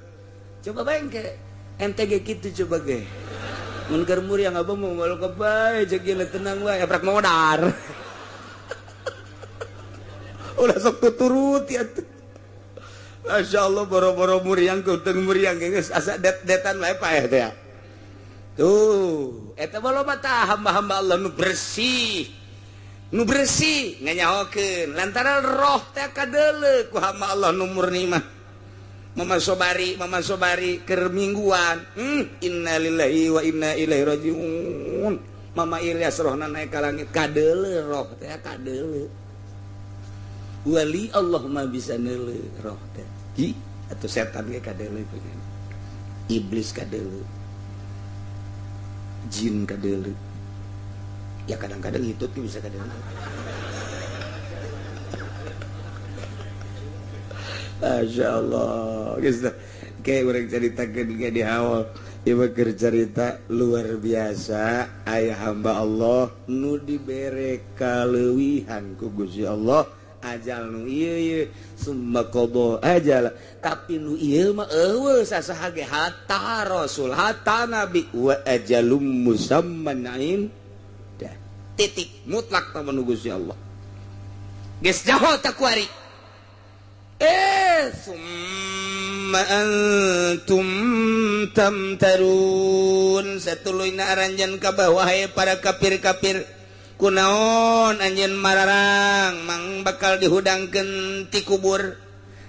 A: Coba bayang ke NTG kitu coba ge. Mun keur muriang Abah mah moal ka bae jeung ieu tenang wae abrak modar. Ulah sok tuturut ya tuh. Masya Allah boro-boro muriang kuteng muriang geus asa det-detan wae paeh teh. Tuh, eta mah loba tah hamba-hamba Allah nu bersih. Nu bersih nganyahokeun lantaran roh teh kadeuleu ku hamba Allah nu murni mah. Mama Sobari keur mingguan. Innalillahi wa inna ilaihi rajiun. Mama Ilyas rohna naik ka langit kadeuleu roh teh kadeuleu. Wali Allah mah bisa neuleuh roh teh. Hi, atuh setan ge kadeuleuh pisan. Iblis kadeuleuh. Jin kadeuleuh. Ya kadang-kadang hitut ge bisa kadeuleuh. Masya Allah. Geus kayak urang caritakeun ge di awal. Ieu mah keur carita luar biasa aya hamba Allah nu dibere kaleuwihan ku Gusti Allah. Ajal nu ieu summa qada ajal tapi nu ieu mah eueuh sasaha ge hatta rasul hatta nabi wa ajalum musamman dah titik mutlak ta nu Gusti Allah geus jaho ta kuari summa antum tamtarun satuluina aranjan ka bawah para kafir-kafir kunaon anjeun mararang mang bakal dihudangkeun ti kubur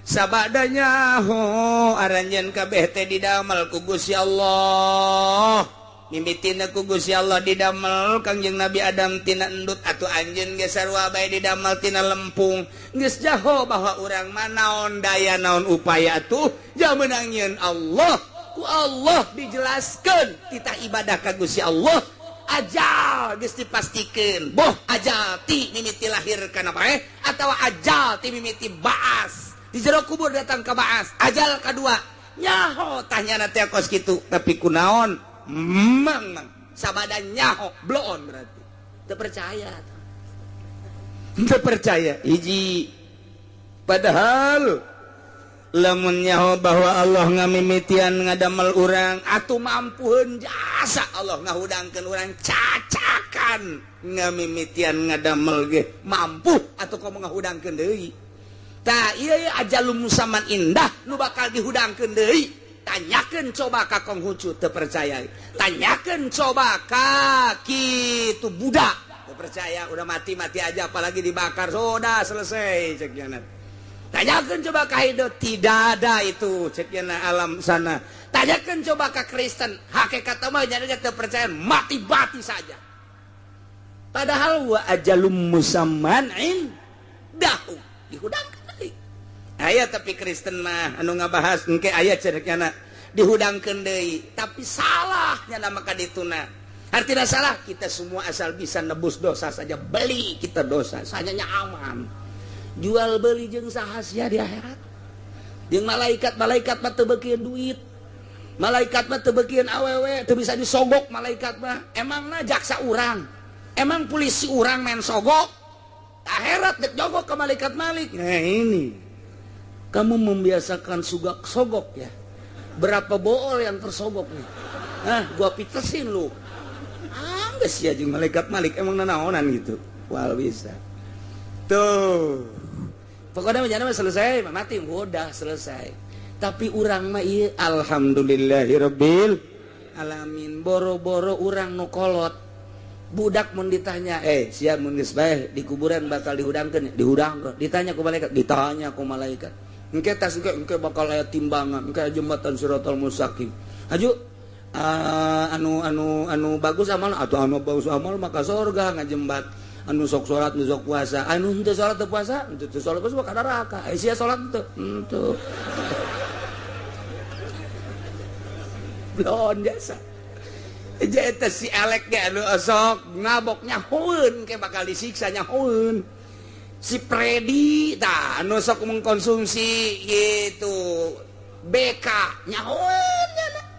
A: sabadanya ho aranjeun kabeh teh didamel ku Gusti Allah mimitina ku Gusti Allah didamel Kangjeng Nabi Adam tina endut atuh anjeun ge sarua bae didamel tina lempung geus jaho bahwa urang mah naon daya naon upaya atuh jameunang nyeun Allah ku Allah dijelaskeun kita ibadah ka Gusti Allah ajal geus dipastikeun boh ajal ti mimiti lahir kana bae atawa ajal ti mimiti baas di jero kubur datang ka baas ajal kadua nyaho tanyana teh kos kitu tapi kunaon mang sabada nyaho bloon berarti teu percaya hiji padahal lamun nyaho bahwa Allah ngamimitian ngadamel urang atuh mampuheun jasa Allah ngahudangkeun urang cacakan ngamimitian ngadamel ge mampu atuh komo ngahudangkeun deui tah ieu ajalum musamman indah nu bakal dihudangkeun deui tanyakeun coba ka Konghucu teu percaya tanyakeun coba ka kitu budak teu percaya udah mati aja apalagi dibakar sudah selesai cek jangan. Tanyakan coba ke Hindu, tidak ada itu ceknya alam sana. Tanyakan coba ke Kristen, hakikat mah jadi kita percaya mati-mati saja. Padahal wa ajalum musamman indahu dihudangkeun deui. Aya tapi Kristen mah anu ngabahas engke aya cerekna dihudangkeun deui, tapi salahnya nama kadituna. Artinya salah kita semua asal bisa nebus dosa saja beli kita dosa, sanyanya aman. Jual beli jeung saha sia di akhirat jeung malaikat mah teu beukeun duit malaikat mah teu beukeun awewe teu bisa disogok malaikat mah emangna jaksa urang emang polisi urang main sogok akhirat dek jogok ke malaikat malik nah ini kamu membiasakan sogok ya berapa bool yang tersogok nih gua pitesin lu geus ya jeung malaikat malik emang nanaonan gitu wal bisa tuh pokoknya menjana selesai mati udah selesai tapi urang mah ieu alhamdulillahirabbil alamin boro-boro urang nu kolot budak mun ditanya siap mun geus bae di kuburan bakal dihudangkeun ditanya ku malaikat engke tas engke bakal aya timbangan engke jembatan Siratal Mustaqim aju anu bagus amal atau anu bagus amal maka surga ngajembat anu sok salat nu sok puasa anu henteu salat teu puasa henteu salat puasa ka neraka sia salat teu belon jasa eta si elek ge anu sok ngabok nyahoeun ke bakal disiksa nyahoeun si Predi tah anu sok mengkonsumsi gitu BK nyahoeun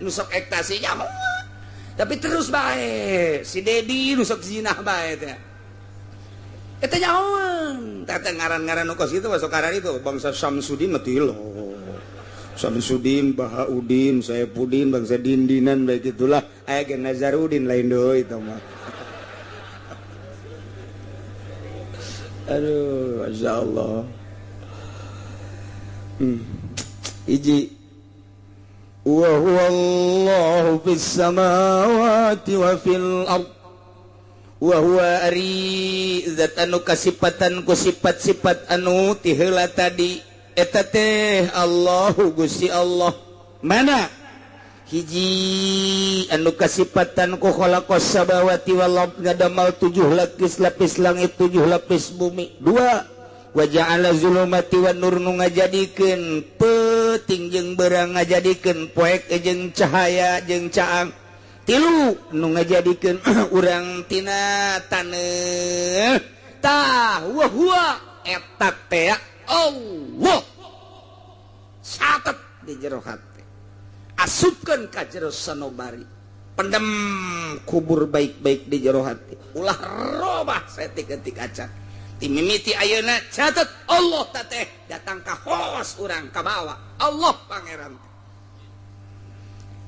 A: nu sok ekstasi nyahoeun tapi terus bae si Dedi nu sok zinah bae teh eta nyahoeun tah ngaran-ngaran nu kos kitu masuk karan itu bangsa Samsudin mah tilo Samsudin Bahaudin Saipudin bangsa Dindinan bae gitulah aya ge Nazarudin lain deui itu mah aduh masyaallah hiji wa huwallahu fis samawati wa fil ard wa huwa ari zat anu kasipatan ku sifat-sifat anu ti heula tadi eta teh Allahu Gusti Allah mana hiji anu kasipatan ku khalaqas samawati wal ard ngadamal 7 lapis langit 7 lapis bumi 2 wa ja'ala zulumati wan nur nu ngajadikeun peuting jeung beurang ngajadikeun poek jeung cahaya jeung caang 3 nu ngajadikeun urang tina taneuh tah wa huwa eta teh Allah satet di jero hati asupkeun ka jero sanobari pendem kubur baik-baik di jero hati ulah robah saeutik-eutik acan timimiti ayeuna catet Allah teh datang ka hos urang ka bawah Allah pangeran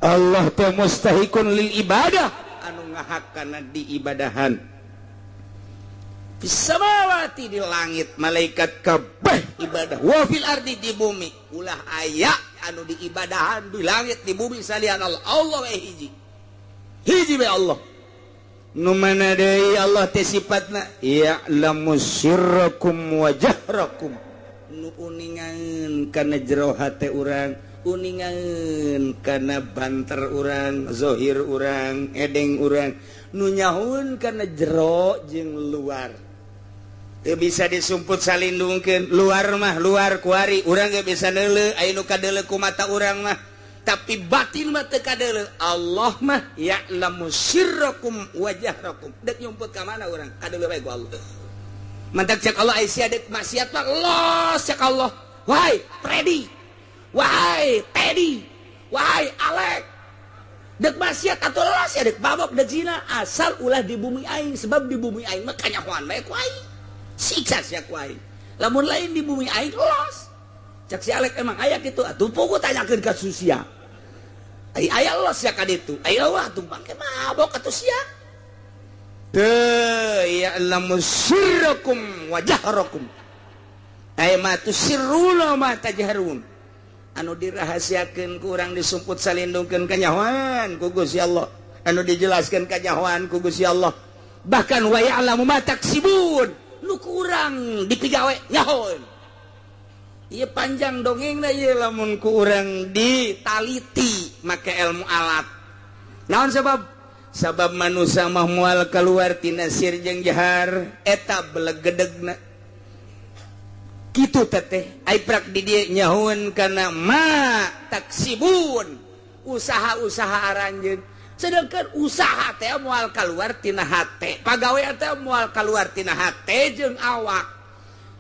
A: Allah teh mustahikun lil ibadah anu ngahak kana diibadahan fis samawati di langit malaikat kabeh ibadah wa fil ardi di bumi ulah aya anu diibadahan di langit di bumi salian Allah hiji be Allah nu mana deui Allah teh sifatna ya'lamu sirrakum wa jahrakum nu uningan kana jero hate urang uningan kana banter urang zahir urang edeng urang nu nyahoeun kana jero jeung luar teu bisa disumput salindungkeun luar mah luar kuari urang ge bisa neuleuh aya nu kadeuleuh ku mata urang mah tapi batin mah teu kadeuleuh Allah mah ya'lamu sirrakum wa jahrakum dek nyumput ka mana urang kadeuleuh bae ku Allah mantak cek Allah ai sia dek maksiat mah los cek Allah wahai Freddy wahai Teddy wahai Alek dek maksiat atuh los ya dek babok dek zina asal ulah di bumi aing sebab di bumi aing mah kanyahoan bae ku aing siksa sia ku aing lamun lain di bumi aing los cek si Alek emang aya kitu atuh pugu tanyakeun ka susia aya los sia ka ditu aya wah tuh bangke mabok atuh sia teu ya'lamu sirrakum wa jahrakum ay ma tusirruna ma tajharun anu dirahasiakeun ku urang disumput salindungkeun kanyahoan ku Gusti Allah anu dijelaskeun kanyahoan ku Gusti Allah bahkan wa ya'lamu ma taksibun nu kurang dipigawe nyahoeun ieu panjang dongengna ieu lamun ku urang ditaliti make ilmu alat naon sabab manusia mah moal kaluar tina sir jeung jahar eta belegedegna kitu teh ai prak di dieu nyahoeun kana ma taksibun usaha-usaha aranjeun sedangkan usaha teh moal kaluar tina hate pagawean teh moal kaluar tina hate jeung awak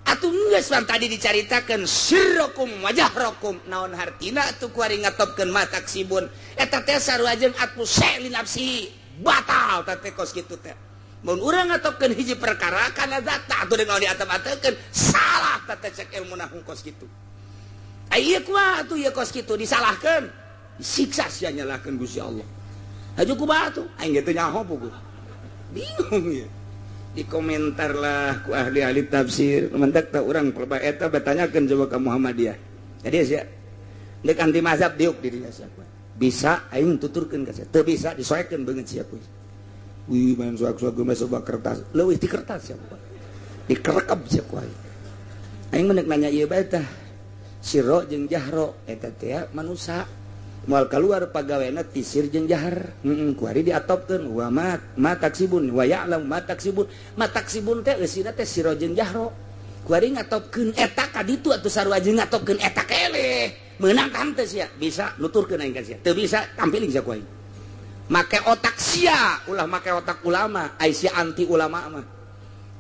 A: atuh geus pan tadi dicaritakeun sirrakum wajahrakum naon hartina atuh kuari ngatopkeun ma taksibun eta teh sarua jeung atuh selin nafsi batal teh kos kitu teh mun urang ngatopkeun hiji perkara kana zata atuh deui diatep-atepkeun salah teh cek ilmu nahwu kos kitu aya kumaha atuh ieu kos kitu disalahkeun disiksa sia nyalahkeun Gusti Allah aju kumaha atuh aing teh nyaho puguh bingung ya di komentar lah ku ahli-ahli tafsir mentak tak urang pelba eta bertanyakeun coba ka Muhammadiyah jadi sia deuk anti mazhab diuk dirinya siapa bisa aing tuturkeun ka sia teu bisa disoekeun beungeut sia kuy wih main suak-suak gue sebab kertas leuwih di kertas siapa dikerekep siapa aing menek nanya ieu bae tah siro jeung jahro eta teh manusa moal keluar pagaweana tisir jeung jahar kuari diatopkeun wa ma taksibun wa ya'lam ma taksibun teh eusina teh siro jeung jahro kuari ngatopkeun eta ka ditu atuh sarua jeung ngatopkeun eta keleh meunang kan teh sia bisa nuturkeun aing ka sia teu bisa tampiling sia ku aing make otak sia ulah make otak ulama ai sia anti ulama mah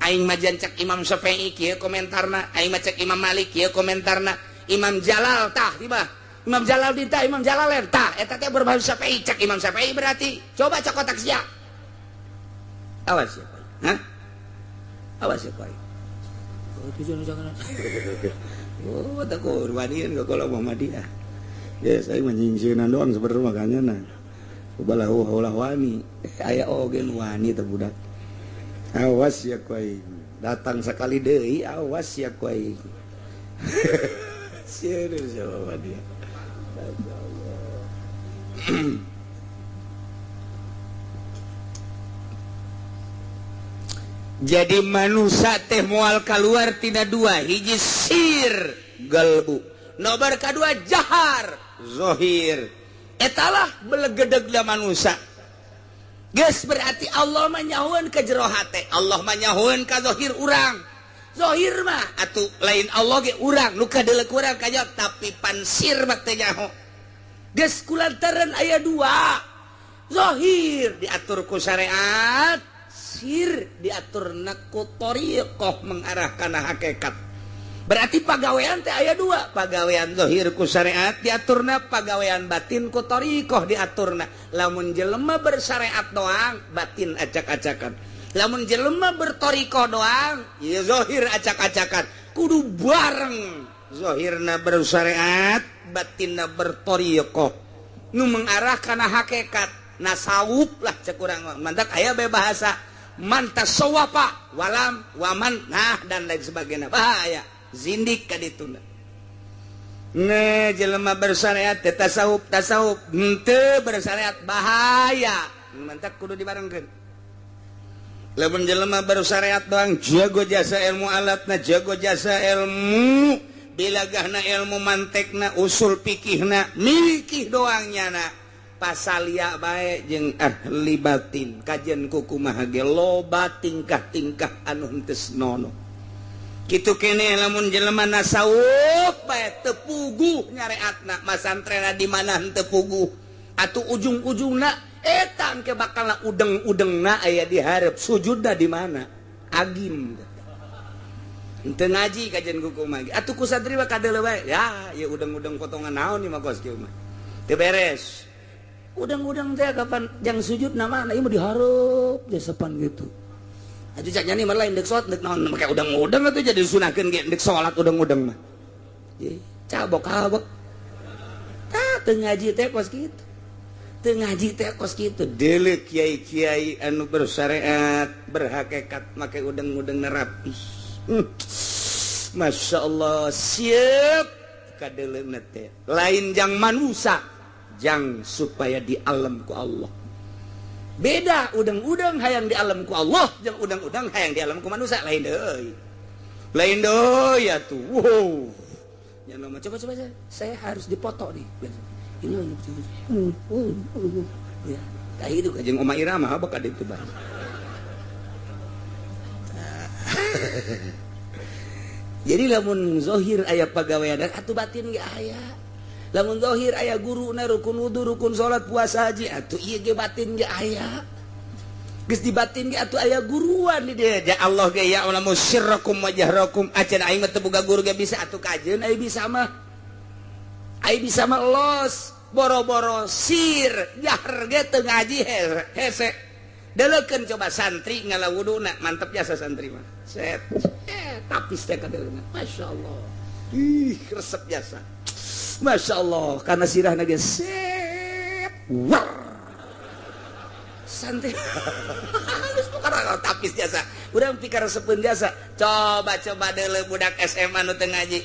A: aing mah jan cek Imam Syafi'i kieu komentarna aing mah cek Imam Malik kieu komentarna Imam Jalal tah tiba Imam Jalal dinta Imam Jalalain tah eta teh berbahasa Syafi'i cek Imam Syafi'i berarti coba cek otak sia awas ya Pak hah awas ya Pak oh tujuan jangan oh tak kurwanian ke kalau Muhammadiyah ya saya menyingsinan doang seperti makanya nah balahu haulah wani aya oge wani teh budak awas ya kuai datang sekali deui awas ya kuai serius jawab dia jadi manusia teh moal keluar tina dua hiji sir galbu nomor kedua jahar zohir etalah belegedegna manusia geus berarti Allah manyahuan ke jero hate Allah manyahuan ka zohir urang zohir mah atuh lain Allah ge urang nu kadeulek urang kaya tapi pansir mah teh nyaho geus kulantaran aya dua zohir diatur ku syariat sir diaturna ku thariqah mengarah kana hakikat berarti pagawean teh aya dua pagawean zahir ku syariat diaturna pagawean batin ku thariqah diaturna lamun jelema bersyariat doang batin acak-acakan lamun jelema berthariqah doang ieu zahir acak-acakan kudu bareng zahirna bersyariat batinna berthariqah nu mengarah kana hakikat nasawuf lah cek urang mantak aya bae bahasa man tasawwafa walam waman nah dan lain sebagainya bahaya zindik ka dituna ne jelema bersyariat teh tasawuf henteu bersyariat bahaya mantak kudu dibarengkeun lamun jelema bersyariat doang jago jasa ilmu alatna jago jasa ilmu bilagahna ilmu mantekna usul fikihna mikih doang nyana pasalia bae jeung ahli batin kajian kukumaha ge loba tingkah-tingkah anu henteu nono kitu kene lamun jelema nasawuf bae teu puguh nyareatna masantrena di mana henteu puguh atuh ujung-ujungna eta engke bakalna udeng-udengna aya di hareup sujudna di mana agim henteu ngaji kajian kukumaha atuh ku santri mah kadeuleu bae ya ieu udeng-udeng potongan naon ieu mah kos kieu mah teu beres udang-udang teh kapan jang sujud nama ieu mah dihareup jasapan gitu atuh cak nyani mah lain deuk salat deuk naon make udang-udang atuh jadi disunahkeun ge deuk salat udang-udang mah cabok-cabok tah teu ngaji teh kos kitu teu ngaji teh kos kitu deuleu kiai-kiai anu bersyariat berhakikat make udang-udang rapi Masya Allah siap kadeuleuna teh lain jang manusia jang supaya di alam ku Allah beda udang-udang hayang di alam ku Allah jang udang-udang hayang di alam ku manusia lain deui atuh wow ya nama coba saya harus dipoto nih ini ya tah itu jeung Oma Irama abak ada itu bang jadi lamun zahir aya pagawean atuh batin ge aya lamun zahir aya guruna rukun wudu rukun salat puasa haji atuh ieu ge batin ge aya geus di batin ge atuh aya guruan di dieu ja Allah ge ya ulamu sirrakum wa jahrakum acan aing mah teu boga guru ge bisa atuh kajeun ai bisa mah los boro-boro sir jahar ge teu ngaji hese deleukeun coba santri ngala wuduna mantep jasa santri mah set tapis teh kadeulna masyaallah ih resep jasa Masya Allah karena sirahna ge set war santai halus pokona tapis jasa urang pikir resepkeun jasa coba deuleu budak SMA nu teu ngaji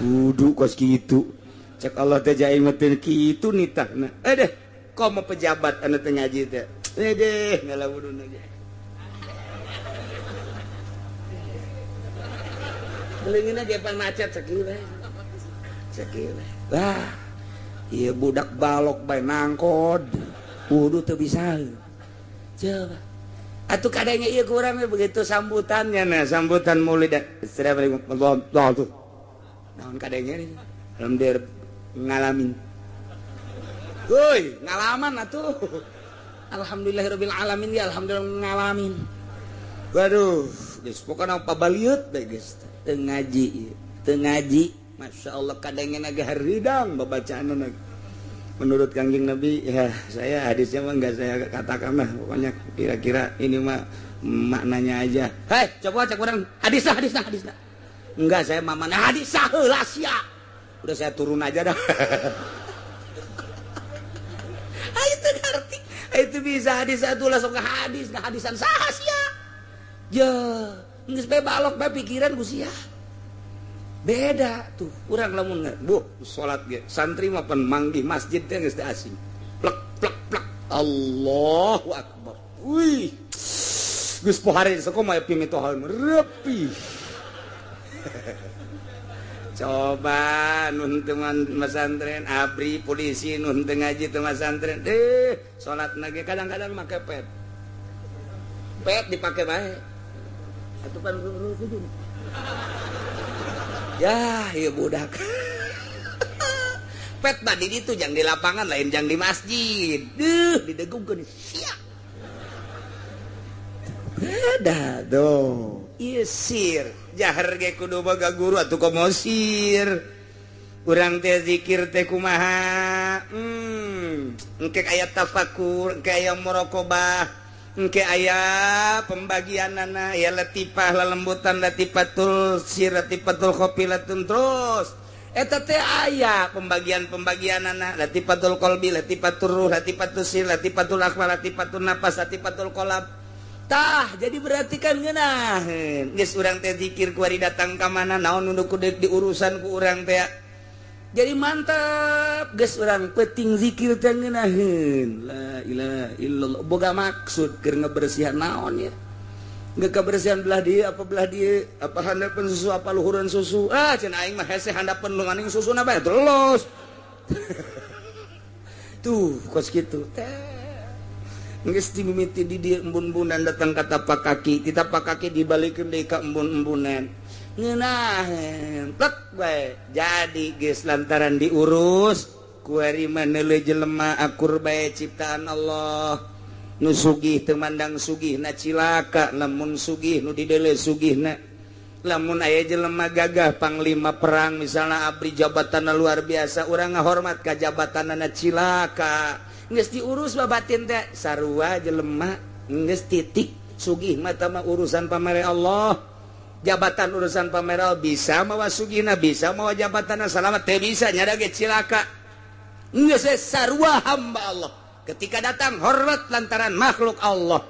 A: kudu kos gitu cek Allah teh jaing mah teu kitu nitahna deh komo pejabat anu teu ngaji teh deh ngalamunun aja Belingina ge pan macet sakieu wah ieu budak balok bae nangkod kudu teu bisa coba atuh kadangnya ieu kurang begitu sambutannya nah sambutan maulid assalamualaikum warahmatullahi naon kadangnya nih alhamdulillah ngalamin euy ngalaman atuh alhamdulillahirabbil alamin ya alhamdulillah ngalamin waduh geus pokona pabaliut bae geus teu ngaji Masya Allah kadangnya naga haridang babacaan menurut Kangjeng Nabi ya saya hadisnya mah enggak saya katakan lah pokoknya kira-kira ini mah maknanya aja hei coba cek orang hadisnya enggak saya mamana hadisnya heula sia udah saya turun aja dah itu ngerti itu bisa hadis atuh langsung ke hadis hadisan saha sia ya geus bae balok bae pikiran ku sia beda tuh urang lamun bu salat ge santri mah pen manggih masjid teh geus teu asing plek plek plek Allahu akbar wih geus pohare sakumaha pimito hal repi coba nun teman pesantren abri polisi nun teu ngaji teu pesantren salatna ge kadang-kadang make pet dipake bae atuh pan kudu ya iya budak pet tadi itu jangan di lapangan lain jangan di masjid didegungkeun sia beda tuh ieu sir jahar ge kudu boga guru atuh komo sir urang teh zikir teh kumaha engke aya tafakur engke aya muraqabah engke aya pembagianana ya latifah lalembutan latifatul sir latifatul khofilatun terus eta teh aya pembagianana latifatul qalbi latifatul ruh latifatul sir latifatul akmal latifatul nafas latifatul qalb tah jadi berarti kan ngeunaheun geus urang teh zikir ku ari datang ka mana naon nu kudu diurusan ku urang teh jadi mantap geus urang penting zikir teh ngeunaheun la ilaha illallah boga maksud keur ngabersihan naon ya geus kabersihan belah dieu apa handapeun susu apa luhureun susu cenah aing mah hese handapeun lunganing susuna bae terus tuh kos kitu teh geus dimimiti di dieu embun-embunan datang ka tapak kaki di tapak kaki dibalikeun deui ka embun-embunan ngeunaheun plek bae jadi geus lantaran diurus ku ari maneuleul jelema akur bae ciptaan Allah nu sugih teu mandang sugihna cilaka lamun sugih nu dideuleu sugihna lamun aya jelema gagah panglima perang misalna abri jabatanna luar biasa urang ngahormat ka jabatanna cilaka geus diurus babatin teh sarua jelema geus titik sugih mah tah urusan pamere Allah jabatan urusan pameral bisa mawa sugina bisa mawa jabatan salamat teh bisa nyada ge cilaka geus sarua hamba Allah ketika datang hormat lantaran makhluk Allah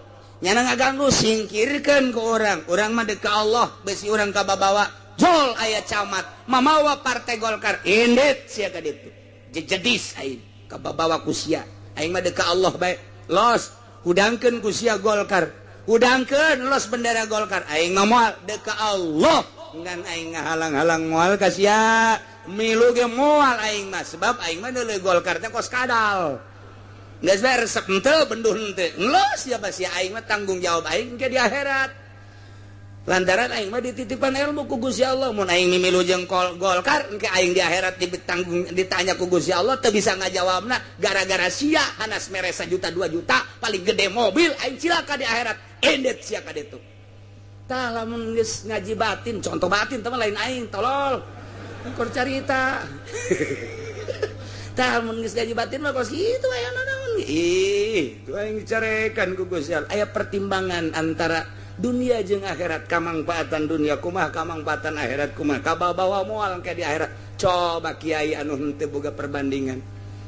A: nyana ngaganggu singkirkeun ku urang mah deuk ka Allah besi urang ka babawa jol aya camat mamawa partai Golkar indet sia ka ditu jejedis aing ka babawa ku sia aing mah deuk ka Allah bae los hudangkeun ku sia Golkar udangkeun los bendera Golkar aing mah moal deuk ka Allah ngan aing ngahalang-halang moal ka sia milu ge moal aing mah sebab aing mah deuleu Golkar teh kos kadal geus bae resep henteu benduh henteu los ya sia aing mah tanggung jawab aing ke di akhirat lantaran aing mah dititipan ilmu ku Gusti Allah mun aing mimilu jeung Golkar engke aing di akhirat ditanya ku Gusti Allah teu bisa ngajawabna gara-gara sia hanas mere 1 juta 2 juta paling gede mobil aing cilaka di akhirat endet sia ka ditu tah lamun geus ngaji batin contoh batin teman lain aing tolol keur carita tah lamun geus ngaji batin mah kos kitu aya naon ih tu aing dicarekan ku Gusti Allah aya pertimbangan antara dunia jeung akhirat kamangpaatan dunia kumaha kamangpaatan akhirat kumaha kabawa moal ke di akhirat coba kiai anu henteu boga perbandingan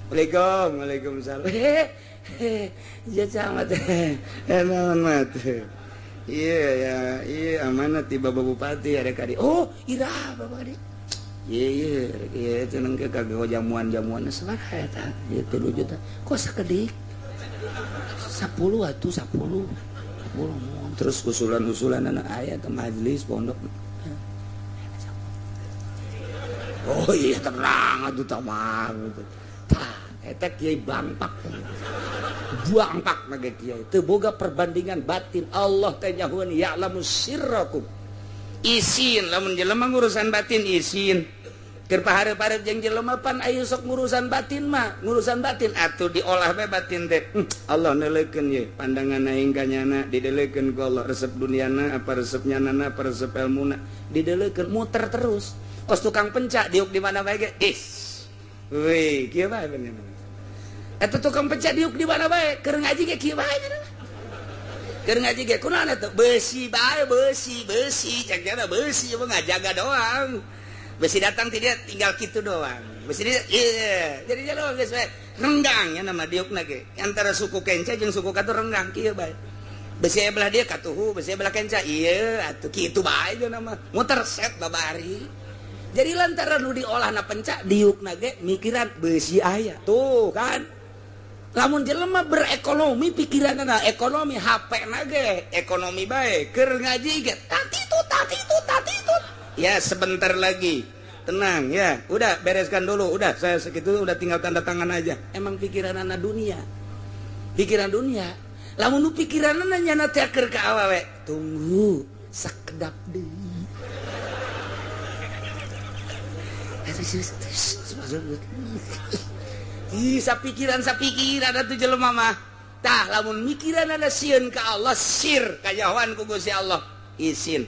A: Waalaikumsalam ya camat naon mat iya amanat ti Bapak Bupati ada kadi oh ira Bapak kadi Iya ceneng ke kagak jamuan-jamuan salah eta ieu 3 juta kok sakedik 10 atuh 10 terus usulan-usulan anak aya teh majelis pondok oh iya tenang atuh tamah tah eta kiai bangpak na ge kiai teu boga perbandingan batin Allah teh nyahueun ya'lamu sirrakum isin lamun jelema ngurusan batin isin keur pahareup-hareup jeung jelema pan aya sok ngurusan batin mah ngurusan batin atuh diolah bae batin teh Allah neuleukeun ye pandangan aing ka nyana dideuleukeun ku Allah resep duniana apa resep nyanana apa resep ilmuna dideuleukeun muter terus kos tukang pencak diuk di mana bae ge weh kieu bae bener eta tukang pencak diuk di mana bae keur ngaji ge kieu bae keur ngaji ge kunaon atuh besi bae besi cak jana besi mah ngajaga doang besi datang ti dia tinggal kitu doang besi dia iya jadi jalo geus bae renggang nya nama diukna ge antara suku kenca jeung suku katu renggang kieu bae besi belah dia katuhu besi belah kenca iya atuh kitu bae jeung nama muter set babari jadi lantaran nu diolahna penca diukna ge mikiran besi aya tuh kan lamun jelema berekonomi pikiranna ekonomi HP na ge ekonomi bae keur ngaji ge tatitut ya sebentar lagi tenang ya udah bereskan dulu udah saya segitu udah tinggal tanda tangan aja emang pikiran anak dunia lamun nu pikiran anak nyana teh keur ka awewe tunggu sakedap deui sapikiran atuh jelema mah tah lamun mikiran ada sieun ka Allah sir kajawan ku Gusti Allah isin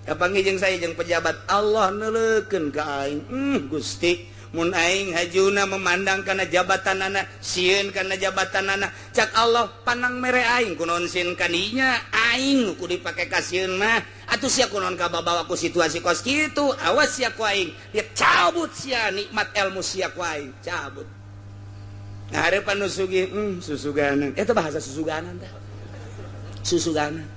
A: kapanggih jeung saya jeung pejabat Allah neuleukeun ka aing Gusti mun aing hajuna memandang kana jabatanana sieun kana jabatanana cak Allah pandang mere aing kunaon sieun ka dinya aing kudu dipake ka sieun mah atuh sia kunaon ka babawa ku situasi kos kitu awas sia ku aing dia cabut sia nikmat ilmu sia ku aing cabut ngahareupan nu sugih susuganan eta bahasa susuganan tah susuganan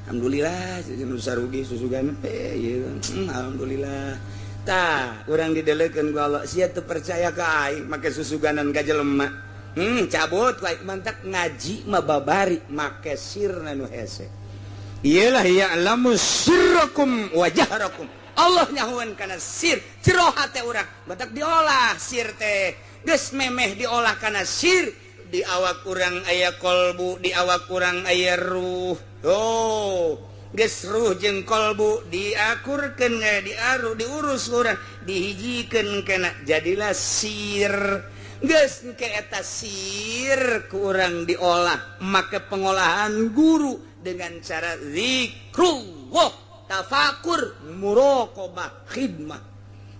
A: alhamdulillah nu sarugi susuganan ieu alhamdulillah tah urang dideleukeun ku Allah sia teu percaya ka aing make susuganan ka jelema cabut ku aing mantak ngaji mah babari make sirna nu hese iyalah ya'lamu sirrakum wa jahrakum Allah nyahueun kana sir jero hate urang mantak diolah sir teh geus memeh diolah kana sir di awak urang aya kolbu di awak urang aya ruh geus ruh jeung kolbu diakurkeun diaru diurus urang dihijikeun kana jadilah sir geus engke eta sir ku urang diolah make pengolahan guru dengan cara zikrullah tafakur muraqabah khidmah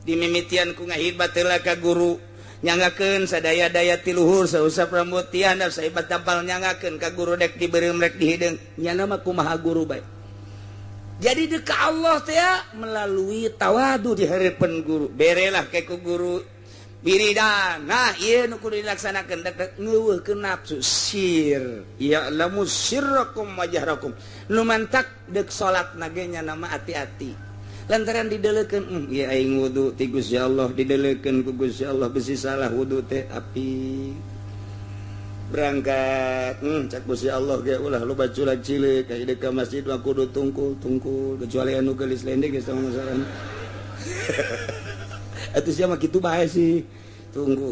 A: dimimitian ku ngahibah teula ka guru nyangakeun sadaya-daya ti luhur sausap rambut ti handap saibat tampal nyangakeun ka guru dek dibeureum rek dihideung nyana mah kumaha guru bae jadi deuk ka Allah teh melalui tawadu di hareupeun guru berelah ke ku guru wiridan nah ieu nu kudu dilaksanakeun dek ngeuweuhkeun nafsu sir ya'lamu sirrakum wa jahrakum nu mantak deuk salatna ge nyana mah ati-ati lantaran dideleukeun ieu aing wudu ti Gusti Allah dideleukeun ku Gusti Allah bisi salah wudu teh api berangkat cak Gusti Allah ge ulah loba culag cileuk ka hideuk ka masjid mah kudu tungkul kecuali anu geulis lende geus tong masaran atuh sia mah kitu bae sih tunggu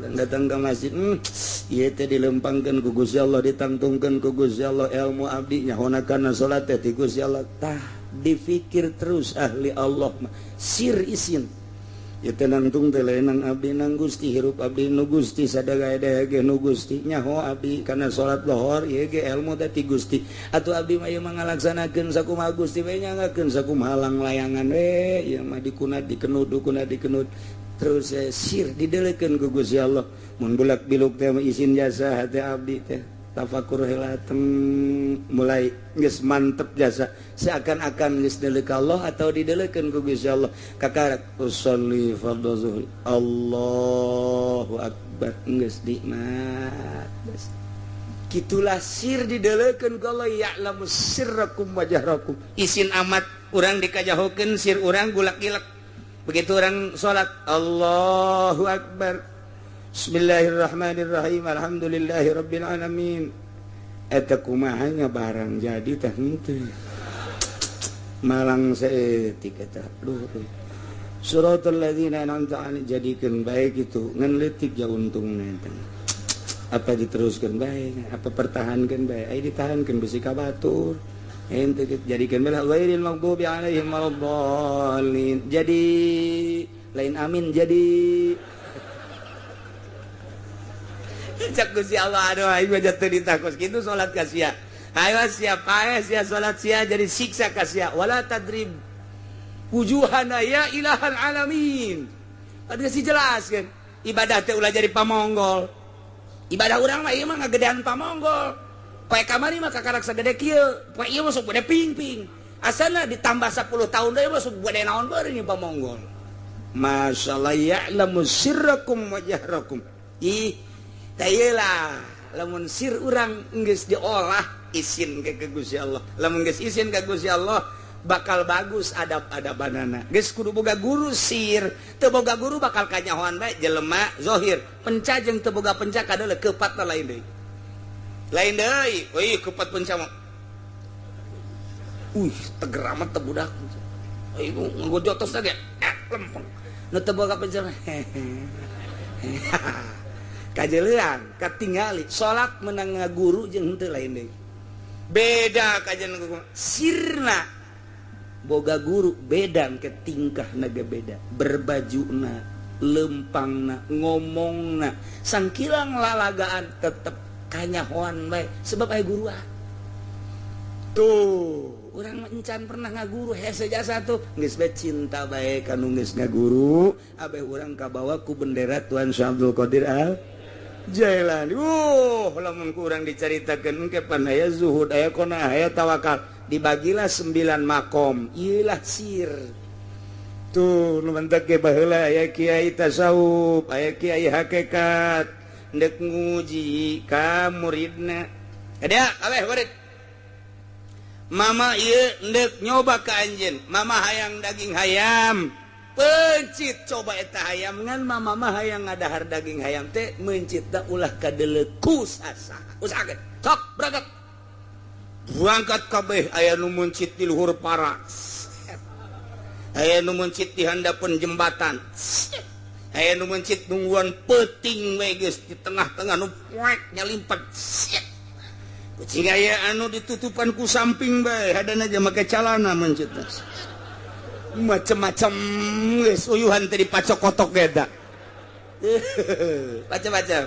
A: dan datang ke masjid ieu teh dilempangkeun ku Gusti Allah ditangtungkeun ku Gusti Allah ilmu abdi nyahona kana salat teh ti Gusti Allah tah dipikir terus ahli Allah sir isin ya tenangtung teh lain abdi nang Gusti hirup abdi nu Gusti sadaya-daya ge nu Gusti nyaho abdi kana salat lohor ieu ge ilmu teh ti Gusti atuh abdi mah ieu mah ngalaksanakeun sakumaha Gusti we nyangakeun sakumaha halang layangan we ieu mah dikunat dikenud terus sir dideleukeun ku Gusti Allah mun bulak biluk teh izin jasa hati abdi teh tafakur heula mulai geus mantep jasa seakan-akan geus deleuk Allah atau dideleukeun ku Gusti Allah kakarak usolli fardhu zuhri Allahu akbar geus nikmat kitulah sir dideleukeun ku Allah ya'lamu sirrakum wa jahrakum isin amat urang dikajahokeun sir urang gulak-gilak begitu orang salat Allahu akbar bismillahirrahmanirrahim alhamdulillahirabbil alamin eta kumaha barang jadi teh henteu malang saeutik eta luhur suratul ladzina an'amta 'alaihim jadikeun baik itu ngan leutik ja untungna eta apa diteruskeun bae apa pertahankeun bae aya ditahankeun bisi ka batur ente jadikeun bae ghairil maghdubi 'alaihim waladdallin jadi lain amin jadi cak Gusti Allah aduh aing mah jatuh ditakos kitu salat ka sia ayo siap ae sia salat sia jadi siksa ka sia wala tadrib wujuhana ya ilahal alamin. Ada si jelaskan ibadah teh ulah jadi pamonggol. Ibadah urang mah ieu mah ngagedean pamonggol. Poe kamari mah kakarak sagede kieu, poe ieu mah sok gede ping-ping. Asalna ditambah 10 tahun deui mah sok gede naon beureung pamonggol. Masyaallah ya'lamu sirrakum wa jahrakum. Ih, tah ieu lah lamun sir urang geus diolah isin ke Gusti Allah. Lamun geus isin ka Gusti Allah bakal bagus adab-adabanana. Geus kudu boga guru sir, teu boga guru bakal kanyahoan bae jelema zahir. Penca jeung teu boga penca kadeuleuk keupatna lain deui. Lain deui, euy keupat penca mah. Teger amat teu budak. Euy nganggo jotos ge lempeng. Nu teu boga penca. Kajeleuan, katingali salat meunang ngaguru jeung henteu lain deui. Beda kajian sirna boga guru beda ke tingkah naga beda berbajuna lempangna ngomongna sangkilang lalagaan tetep kanyahoan bae sebab aya guru tuh urang encan pernah ngaguru hese jasa tuh geus bae cinta bae kanu geus ngaguru abeh urang kabawa ku bendera Tuan Syekh Abdul Qadir Al Jailani. Lamun kurang dicaritakeun ke pan aya zuhud aya qanaah aya tawakal dibagilah 9 makom ieulah sir tuh nu mentek ge baheula aya kiai tasawuf aya kiai hakikat ndek nguji ka muridna ada kabeh murid mama ieu ndek nyoba ka anjeun mama hayang daging hayam pencit coba eta hayam ngan mama mah hayang ngadahar daging hayam teh mencitna ulah kadeuleuk kusasa usahakeun sok berangkat berangkat kabeh aya nu muncit di luhur paras aya nu muncit di handapeun jembatan aya nu muncit nungguan peuting we geus di tengah-tengah nu poek nyalimpet kucing aya anu ditutupan ku samping bae hadana aja make calana muncit macam-macam geus uyuhan teh dipacok-kotok eta macam-macam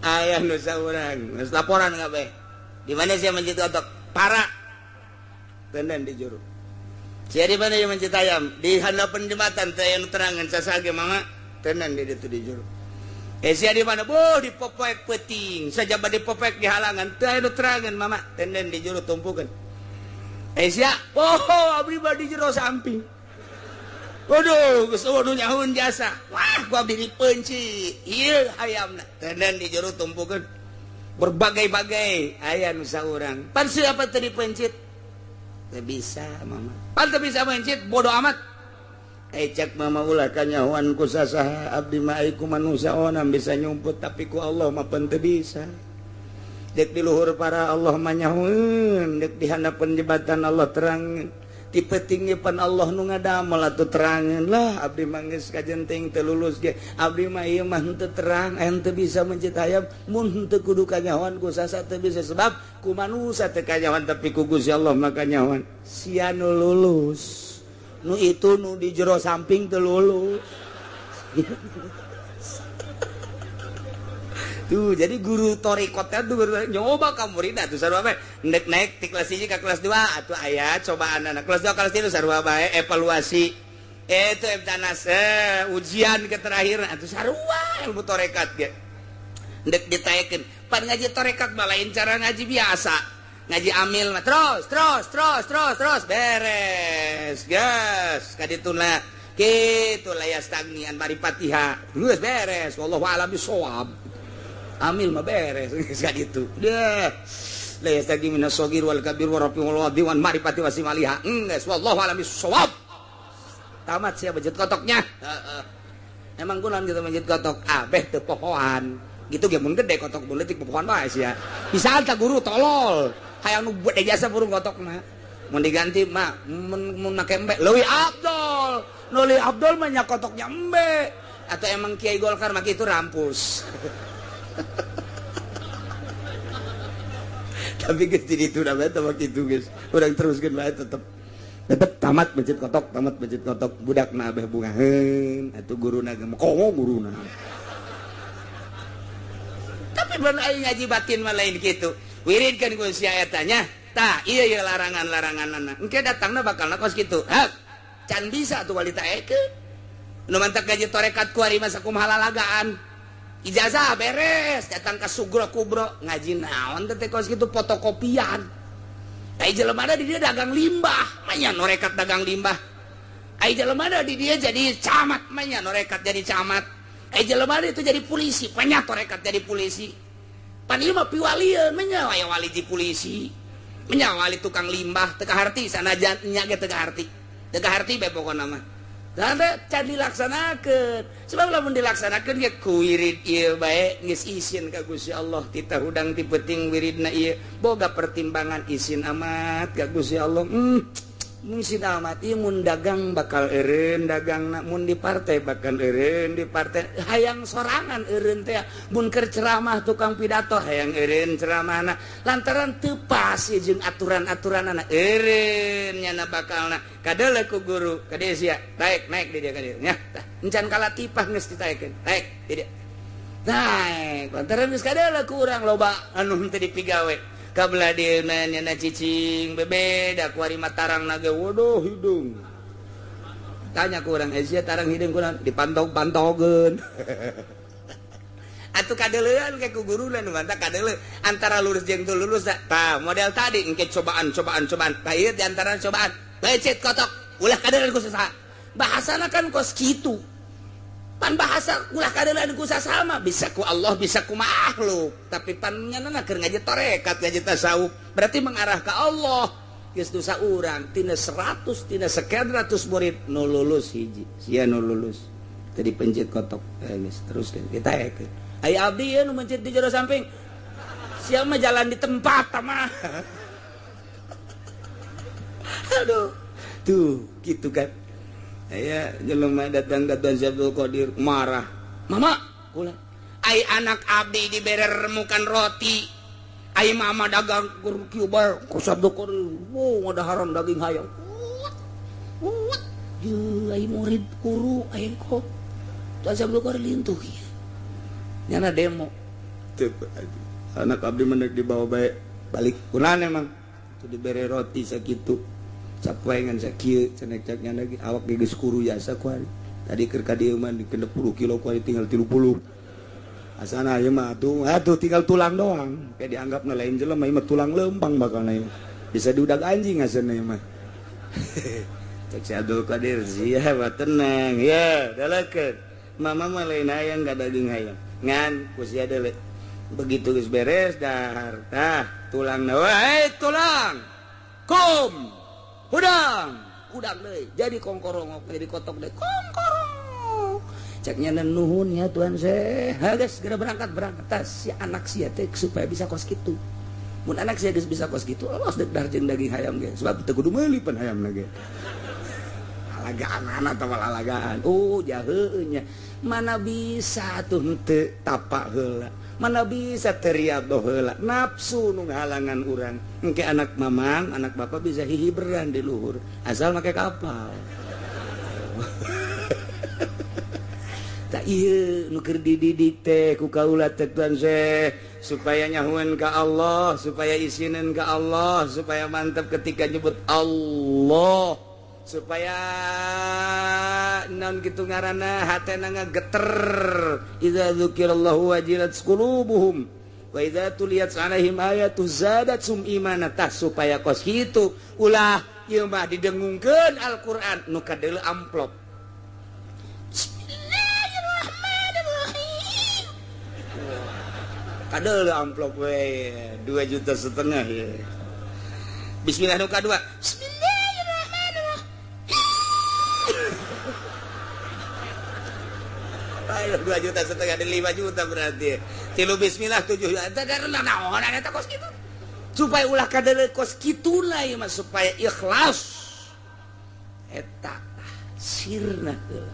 A: aya nu saurang geus laporan kabeh. Di mana sih mencit otok? Para. Tenden di juru. Sia di mana yang mencit ayam? Di handapan jembatan teh anu terangan sasage mama. Tenden di ditu di juru. Sia di mana? Boh di popek peuting. Sajaba di popek di halangan teh anu terangan mama. Tenden di juru tumpukeun. Sia, oh abdi mah di jero samping. Waduh, geus nu nyahoun jasa. Wah, ku abdi dipeunci. Ieu hayamna. Tenden di juru tumpukeun. Berbagai-bagai aya nu saurang pan siapa tadi pencit teu bisa mama pan teu bisa pencit bodoh amat cek mama ulah kanyahoan ku sasaha abdi mah ai ku manusia onam bisa nyumput tapi ku Allah mah pan teu bisa dek di luhur para Allah mah nyahoeun dek di handapeun jembatan Allah terang ti peuting pan Allah nu ngadamel atuh terangeun lah abdi mah geus kajenting teu lulus ge abdi mah ieu mah henteu terang henteu bisa mencit hayam mun henteu kudu kanyahoan ku sasa teu bisa sebab ku manusia teu kanyahoan tapi ku Gusti Allah mah kanyahoan sia nu lulus nu itu nu di jero samping teu lulus tuh jadi guru torikotnya tuh nyoba ka muridna tuh sarua bae ndek naik ti kelas 1 ka kelas 2 atuh aya cobaan anak kelas 2 kelas 3 sarua bae evaluasi itu emtanas ujian ke terakhir atuh sarua ilmu torekat ge ndek ditaekeun pan ngaji torekat mah lain cara ngaji biasa ngaji amil mah terus beres gas kadituna kitu layas tagnian mari Fatihah geus beres wallahu a'lam bissawab amil mah beres geus gitu deh la yastagi minas shagir wal kabir wa rafi wal wadi wan marifati wasimaliha geus wallahu alam bissawab tamat sia masjid kotoknya. Emang kunaon gitu masjid kotok abeh teu pohoan gitu ge mun gede kotok mun leutik pohoan bae sia bisa anta guru tolol hayang nu buat ijazah burung kotokna mun diganti mah mun make embe leuwih afdol leuwih afdol mah nya kotoknya embe atau emang Kiai Golkar mah kitu rampus. Tapi geus di ditu da bae teh kitu geus urang teruskeun bae tetep tamat masjid kotok budak na abeh bungaheun atuh guruna ge komo guruna. Tapi mun aya ngaji batin mah lain kitu wiridkeun ku sia eta nya tah ieu larangan-laranganna engke datangna bakalna kos kitu hak can bisa tuh walita ekeun nu mantak gaji torekat ku ari masa kumaha lalagaan ijazah beres datang ka sugro kubro ngaji naon teh kos kitu fotokopian. Ai jelema di dia dagang limbah, manya norekat dagang limbah. Ai jelema di dia jadi camat, manya norekat jadi camat. Ai jelema itu jadi polisi, manya norekat jadi polisi. Pan ieu mah piwalieun, manya aya wali di polisi. Manya wali tukang limbah, teu kaharti sanajan nya ge teu kaharti. Teu kaharti bae pokona mah. Tanda can dilaksanakeun. Sebab lamun dilaksanakeun ge ku wirid ieu bae geus isin ka Gusti Allah ti tahudang ti peuting wiridna ieu boga pertimbangan isin amat ka Gusti Allah. Isin amat ieu mun dagang bakal eureun dagangna mun di partai bakal eureun di partai hayang sorangan eureun teh mun keur ceramah tukang pidato hayang eureun ceramahna lantaran teu pas jeung aturan-aturanna eureun nyana bakalna kadeuleu ku guru ka dieu sia naik di dia ka dieu nya tah encan kalatipah geus ditaekeun naik di dia naik lantaran geus kadeuleu ku urang loba anu teu dipigawe kabla dia nyana cicing bebeda ku ari matarang nage waduh hidung tanya ku urang sia tarang hidung kunaon dipantog-pantogeun atuh kadeuleuan ke ku guruna nu mantap kadeuleu antara lulus jeung teu lulus tah model tadi engke cobaan tah ieu di antara cobaan becet kotok ulah kadeuleuan ku saha bahasana kan kos kitu pan bahasa ulah kadeuleuan ku sasama bisa ku Allah bisa ku makhluk tapi pan nyanana keur ngaji torekat ngaji tasawuf berarti mengarah ke Allah geus dosa urang tina 100 tina sekian ratus murid nu lulus hiji sia nu lulus tadi pencet kotok geus terus kita ekeun aya abdi ieu nu mencet di jero samping sia mah jalan di tempat mah aduh tuh gitu kan aya jelema datang ka Tuan Abdul Qadir marah mama ulah ai anak abdi dibere remukan roti ai mama dagang kieu bae ku Abdul Qadir ngadaharan daging hayam Yuh, ai murid guru ai kok Tuan Abdul Qadir lintuh ieu nyana demo teu anak abdi menek dibawa bae balik kunaon emang teu dibere roti sakitu capaengan sakieu cenah caknya lagi awak geus kuru jasa ku ari tadi keur ka dieu mah dikeun 10 kilo ku ari tinggal 30 asana ieu mah atuh tinggal tulang doang kayak dianggapna lain jelema ieu mah tulang leumpang bakalna ieu bisa diudag anjing asana ieu mah cek si Abdul Qadir sia tenang ya dalekeun mama mah lain hayang ka daging hayam ngan ku sia deuleu begitu geus beres dahar tah tulangna wae tulang kum udang deui jadi kongkorong jadi kotok deui kongkorong ceknya nuhunnya Tuan Syekh geus segera berangkat tas si anak sia teh supaya bisa kos kitu mun anak sia geus bisa kos kitu alos deuk darjeun daging hayam ge sebab teu kudu meuli pan hayamna ge alagaan atau alagaan jaheuh nya mana bisa tuh teu tapak heula mana bisa teriado heula nafsu nu ngahalangan urang engke anak mamang anak bapak bisa hihiberan di luhur asal make kapal tak ieu nu keur dididik teh ku kaula teh Tuan Syekh supaya nyahuan ka Allah supaya isinin ka Allah supaya mantap ketika nyebut Allah supaya naon kitu ngaranna hatena ngageter idza dzukirallahu wajilat qulubuhum wa idza tuliyat 'alaihim ayatu zadatsum imana tah supaya kos kitu ulah ieu mah didengungkeun Al-Qur'an nu kadeuleu amplop Bismillahirrahmanirrahim kadeuleu amplop we 2,5 juta ya Bismillah nu kadua Bismillah 2,5 juta di 5 juta berarti. Tilu bismillah 7 juta. Karena naon eta kos kitu. Supaya ulah kadele kos kituna ieu mah supaya ikhlas. Eta sirna heula.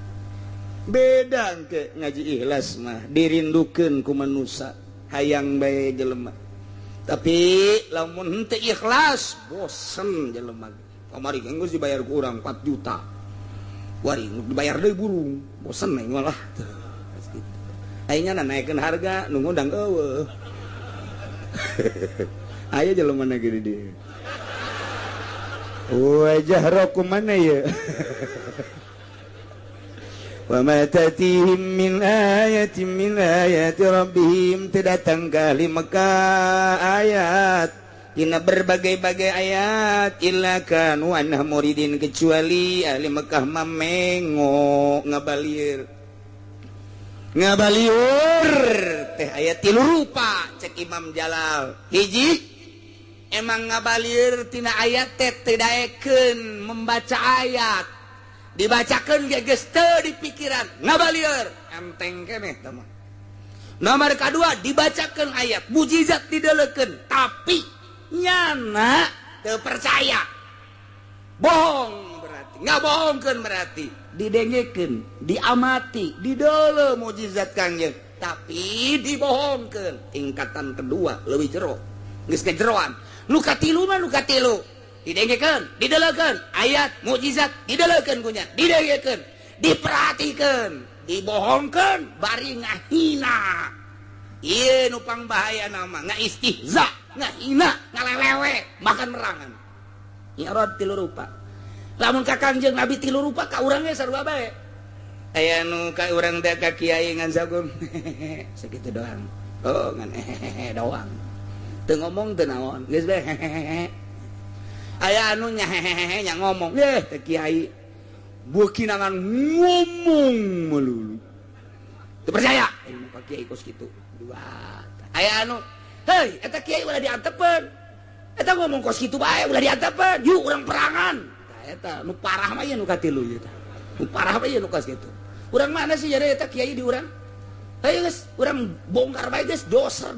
A: Beda engke ngaji ikhlas mah dirindukeun ku manusia, hayang bae jelema. Tapi lamun henteu ikhlas, bosen jelema. Kamari geus dibayar ku urang 4 juta. Wari dibayar deui burung, bosen we malah. Ayeuna naikeun harga nu ngundang eueuh. Aya jelema na gini dieu. Wajah roku mana ya? Wa ma tatihim min ayati rabbihim, tidak tanggali maka ayat dina berbagai-bagai ayat illa kanu anha muridin, kecuali ahli Mekah mamengo ngabalieur teh ayat 3 rupa cek Imam Jalal. Hiji emang ngabalieur tina ayat teh daekeun membaca ayat, dibacakeun ge geus teu di pikiran, ngabalieur enteng keneh tah. Nomor kedua dibacakeun ayat mujizat didelekeun tapi nyana teu percaya, bohong berarti, ngabohongkeun berarti, didengekeun, diamati, dideuleu mujizat Kangjeng tapi dibohongkeun. Tingkatan kedua leuwih jero, geus kejeroan. Nu katiluna nu katilu didengekeun, dideleukeun ayat mukjizat, dideleukeun kunya, didengekeun, diperatikeun, dibohongkeun, bari ngahina. Ieu nu pangbahaya nama ngaistihza, ngahina, ngalelewe, makan merangan. Nyarod 3 rupa. Lamun ka Kangjeng Nabi 3 rupa ka urang ge sarua bae. Aya nu ka urang teh ka kiai ngan sagum. Sakitu doang. Oh ngan doang. Teu ngomong teu naon, geus bae. Aya anu nya nya ngomong, teh kiai beuki nangan ngomong melulu. Teu percaya, ka kiai kos kitu. Dua. Aya anu, heuy eta kiai ulah diantepeun. Eta ngomong kos kitu bae ulah diantepeun, yuk urang perangan. Tah eta nu parah mah ieu nu katilu ieu tah. Nu parah mah ieu nu kos kitu. Urang mana sih jadi eta kiai di urang? Ayo guys, urang bongkar bae guys, doser.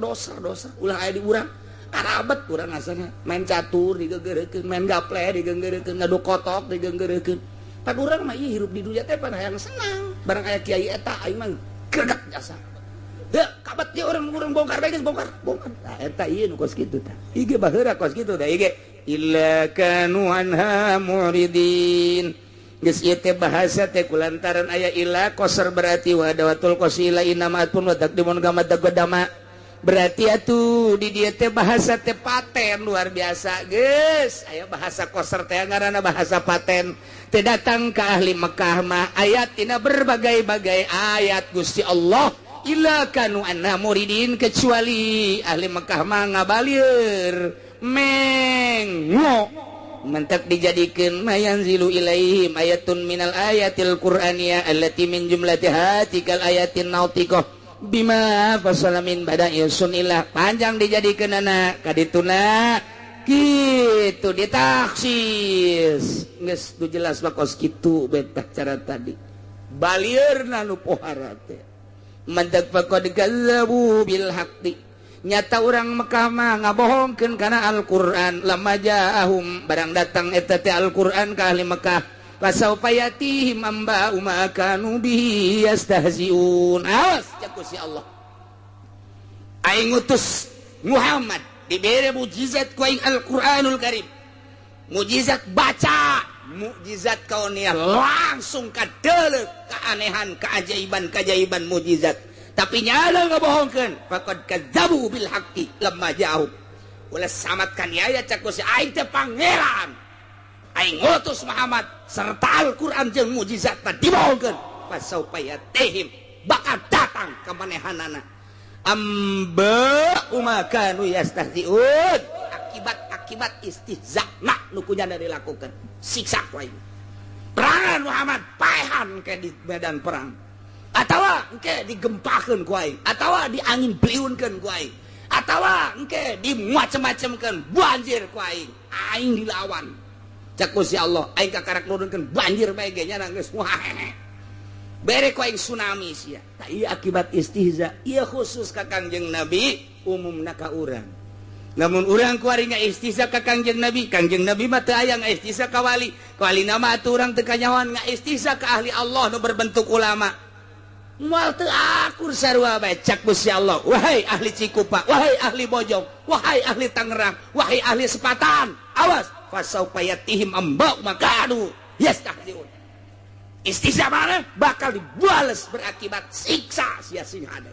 A: Ulah aya di urang. Karabet urang asana main catur digenggeureukeun, main gaple digenggeureukeun, ngadu kotok digenggeureukeun. Pan urang mah ieu hirup di dunya teh pan hayang senang. Barang aya kiai eta aing mah gregek jasa. Teu kabet ge urang bongkar bae guys, bongkar. Tah eta ieu nu kos kitu tah. Ige baheura kos kitu tah ige illa kanu anha muridin. Geus ieu teh bahasa teh kulantaran aya illa qasar berarti wa dawatul qasila inamatun wa taqdimun gamad dagodama. Berarti atuh di dieu teh bahasa teh paten luar biasa geus. Aya bahasa qasar teh ngaranna bahasa paten. Teh datang ka ahli Mekah mah ayat tina berbagai-bagai ayat Gusti Allah illa kanu anna muridin, kecuali ahli Mekah mah ngabalieur mengo mentak dijadikeun mayanzilu ilaihim ayatun minal ayatil qur'aniyah allati min jumlatiha tikal ayatin nautiqah bima fasalamin bada'i sunillah. Panjang dijadikeun anak kadituna kitu ditaksis geus tu jelas bakos kitu betah cara tadi balieurna nu pohara teh mantak faqad kazzabu bil haqqi. Nyata urang Mekah mah ngabohongkeun kana Al-Qur'an lamma ja'ahum barang datang eta teh Al-Qur'an ka ahli Mekah fasaufa yatihim amba ma kanu bihi yastahziun. Awas jaku si Allah aing ngutus Muhammad dibere mujizat ku aing Al-Qur'anul Karim, mujizat baca, mujizat kauniyah langsung kadeuleuh keanehan keajaiban mujizat. Tapi nyala ngabohongkeun faqad kadzabu bil haqqi lamma ja'u. Ulah samatkan aya caku si aing teh pangeran. Aing ngutus Muhammad serta Al-Qur'an jeung mujizat teh dibohongkeun. Fasaufa yatihim bakal datang ka manehanana amba umakanu yastahziun, akibat istihza nak nu kunyana dilakukan siksa ku aing. Perangan Muhammad paehan ke di medan perang, atawa engke digempakeun ku aing, atawa diangin beliunkeun ku aing, atawa engke dimacem-macemkeun banjir ku aing. Aing dilawan. Cak ku si Allah aing kakarak nurunkeun banjir bae ge nya geus wah. bere ku aing tsunami sia. Tah ieu akibat istihza. Ieu khusus ka Kangjeng Nabi, umumna ka urang. Namun urang kuari ngaistihza ka Kangjeng Nabi mah teu aya ngaistihza ka wali. Wali nama atuh urang teu kanyawan ngaistihza ka ahli Allah nu berbentuk ulama. Moal teu akur sarua bae cak Gusti Allah. Wahai ahli Cikupa, wahai ahli Bojong, wahai ahli Tangerang, wahai ahli Sepatan. Awas, fasaufa yatihim ambau makadu yastahziun. Istihza mana bakal dibales berakibat siksa sia sing ada.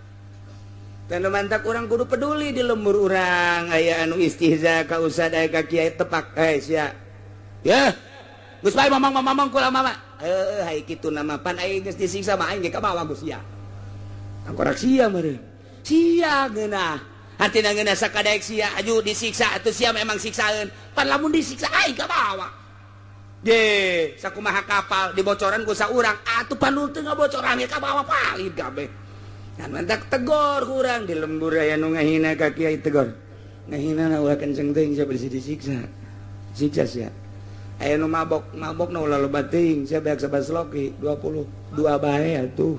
A: Dan mantak orang kudu peduli di lembur orang aya anu istihza ka ustad aya ka kiai tepak sia. Ya. Geus bae mamang kula mama. Hai kitu nama pan aing geus disiksa mah aing ge ka bawah Gus sia. Angkorak sia meureun. Sia geunah. Hartina geunah sakadaek sia aju disiksa atuh sia memang siksaeun. Pan lamun disiksa aing ka bawah. Ye, sakumaha kapal dibocoran ku saurang atuh pan teu ngabocoran ge ka bawah palid kabeh. Kan mantak tegor kurang di lembur aya nu ngahina ka kiai tegor. Ngahina na ulah kenceng teuing sia bisi disiksa. Siksa sia. Aya nu mabok na ulah loba teuing sia beak sabas loki 22 bae atuh.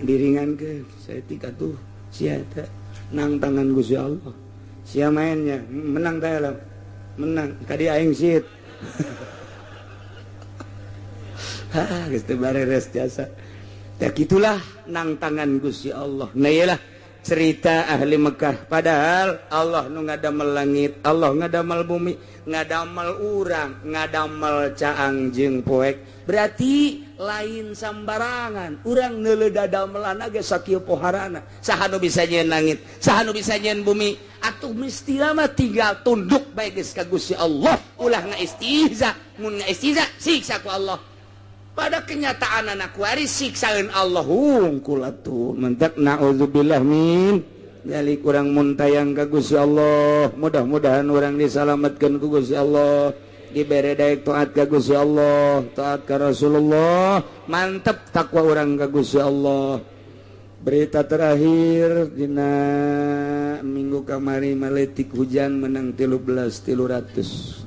A: Diringankeun saeutik atuh sia teh nang tangan Gusti Allah. Sia mainnya menang teh lah. Menang ka dieu aing sit. Geus teu bareres jasa. Ya gitulah nang tangan Gusti Allah. Nah iyalah cerita ahli Mekah. Padahal Allah nu ngadamel langit, Allah ngadamel bumi, ngadamel urang, ngadamel caang jeung poek. Berarti lain sambarangan. Urang neuleuh dadamelan ge sakieu poharana. Saha nu bisa nyieun langit, saha nu bisa nyieun bumi. Atuh mesti mah tinggal tunduk bae geus ka Gusti Allah. Ulah ngaistihza, mun ngaistihza siksa ku Allah. Pada kenyataan anak waris siksaeun Allah hungkul atuh mentak naudzubillah min jadi kurang muntayang ka Gusti Allah. Mudah-mudahan orang disalamatkeun ku Gusti Allah, dibere daek taat ka Gusti Allah, taat ka Rasulullah, mantep takwa orang ka Gusti Allah. Berita terakhir dina minggu kamari maletik hujan menang 13.300.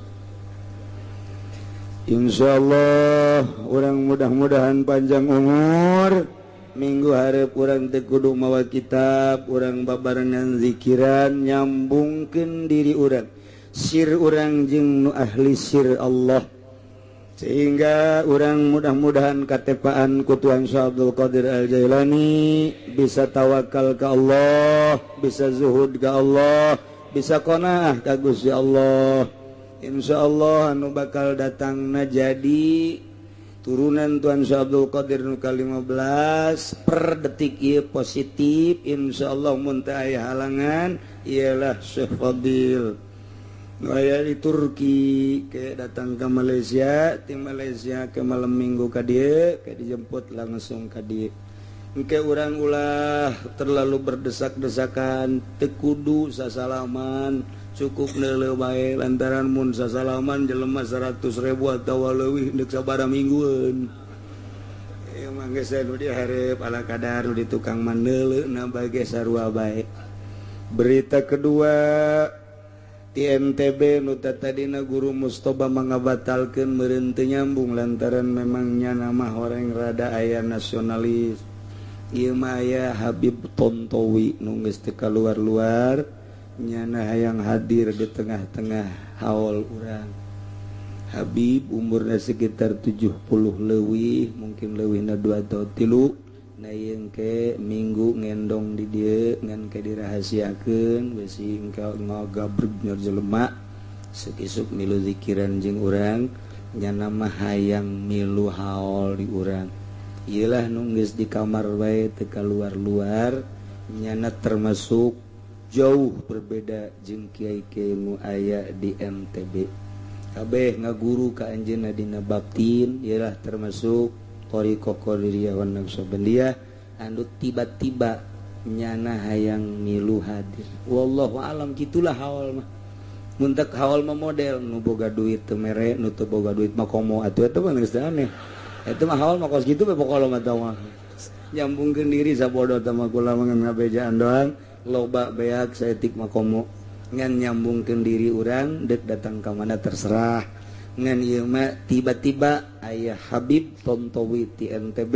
A: Insyaallah orang mudah-mudahan panjang umur. Minggu hareup urang teh kudu mawa kitab, urang babarengan zikiran, nyambungkeun diri urang sir urang jeung nu ahli sir Allah, sehingga urang mudah-mudahan katepaan ku Tuhan Syekh Abdul Qadir Al-Jailani bisa tawakal ka Allah, bisa zuhud ka Allah, bisa qanaah ka Gusti Allah. Insyaallah anu bakal datangna jadi turunan Tuan Syekh Abdul Qadir nu ka-15 per detik ieu positif. Insyaallah mun teu aya halangan ialah Syekh Fadil nu aya di Turki ke datang ke Malaysia, ti Malaysia ke malam minggu ka dieu ke dijemput langsung ka dieu. Engke urang ulah terlalu berdesak-desakan, teu kudu sasalaman, cukup neuleuh bae lantaran mun sasalaman jelema 100.000 atawa leuwih deuk sabaraha minggueun. Ieu mah geus anu dihareup ala kadar nu di tukang maneuleuna bage sarua bae. Berita kedua ti NTB nu tadina guru Mustoba mangabatalkeun meureun teu nyambung lantaran memangnya nama orang rada aya nasionalis. Ieu mah aya Habib Tontowi nu geus teu kaluar-luar nyana hayang hadir di tengah-tengah haul urang. Habib umurna sekitar 70 leuwih, mungkin leuwihna 2 atau 3. Na ieu ke minggu ngendong di dieu ngan ke dirahasiakeun beusi engke ngagabreg nyor jelema sakisuk milu zikiran jeung urang nyana mah hayang milu haul di urang. Iyalah nu geus di kamar bae teu kaluar-luar nyana termasuk jauh berbeda jeung kiai-kiai nu aya di NTB. Kabeh ngaguru ka anjeunna dina baptin, ialah termasuk Thariqah Qadiriyah wan Naqsabandiyah anu tiba-tiba nyana hayang milu hadir. Wallahu alam gitulah haul mah. Mun teu haul mah model nu boga duit teu mere, nu teu boga duit mah komo atuh eta mah geus aneh. Eta mah haul mah kos kitu bae pokokna mah tah mah. Nyambungkeun diri sabodo tah mah kula mah ngabejaan doang. Loba beak saeutik makomo ngan nyambungkeun diri urang deuk datang ka mana terserah ngan ieu mah tiba-tiba aya Habib Tontowi ti NTB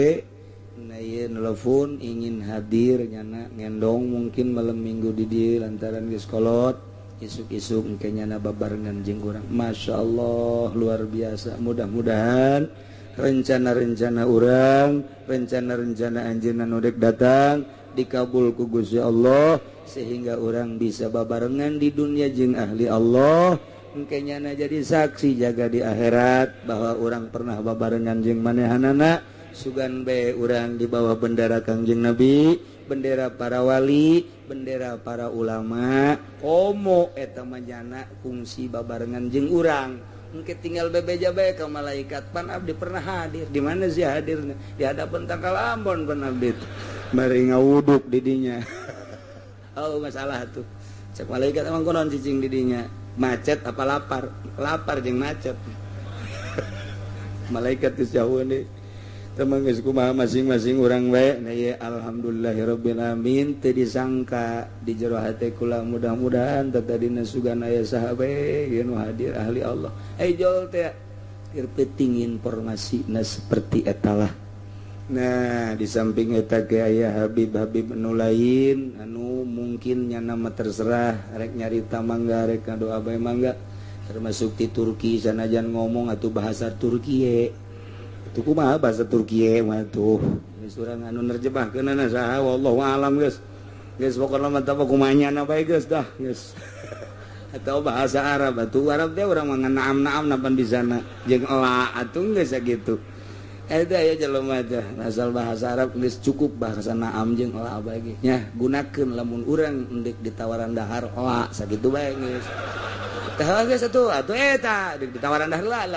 A: nelpon ingin hadir nyana ngendong mungkin malam minggu di dia lantaran geus kolot isuk-isuk engke nyana babarengan jeung urang. Masya Allah luar biasa. Mudah-mudahan rencana-rencana urang, rencana-rencana anjeunna nu dek datang dikabul ku Gusti Allah sehingga orang bisa babarengan di dunia jeung ahli Allah. Engke nyana jadi saksi jaga di akhirat bahwa orang pernah babarengan jeung manehanana. Sugan bae urang di bawah bendera Kangjeng Nabi, bendera para wali, bendera para ulama. Komo eta mah nyana kungsi babarengan jeung urang. Engke tinggal bebeja bae ka malaikat pan abdi pernah hadir. Di mana sih hadirna? Di hadapan Tangkal Ambon pan abdi. Mari ngawuduk di dinya. Oh masalah tuh. Cek malaikat emang konon cicing di dinya. Macet apa lapar? Lapar jeung macet. Malaikat geus jauh deui. Teman geus kumaha masing-masing urang bae. Na ye alhamdulillahirabbil alamin teu disangka di jero hate kula mudah-mudahan tadina sugan aya saha bae nu hadir ahli Allah. Jol teh keur penting informasina seperti eta lah. Nah di samping eta ge aya Habib-habib anu lain anu mungkin nyana mah terserah rek nyarita mangga rek doa bae mangga termasuk di Turki sanajan ngomong atuh bahasa Turki itu kumaha bahasa Turki mah tuh geus urang anu nerjemahkeunna saha wallahu alam geus pokona mah tah kumaha nyana bae geus dah geus atau bahasa Arab atuh Arab teh urang mah nganaam-naam napan di sana jeung ela atuh geus sakitu. Eta aya jelema teh asal bahasa Arab geus cukup bahasa naam jeung ela bae ge nya gunakeun lamun urang endek ditawaran dahar ela sakitu bae geus. Tah geus atuh eta ditawaran dahar la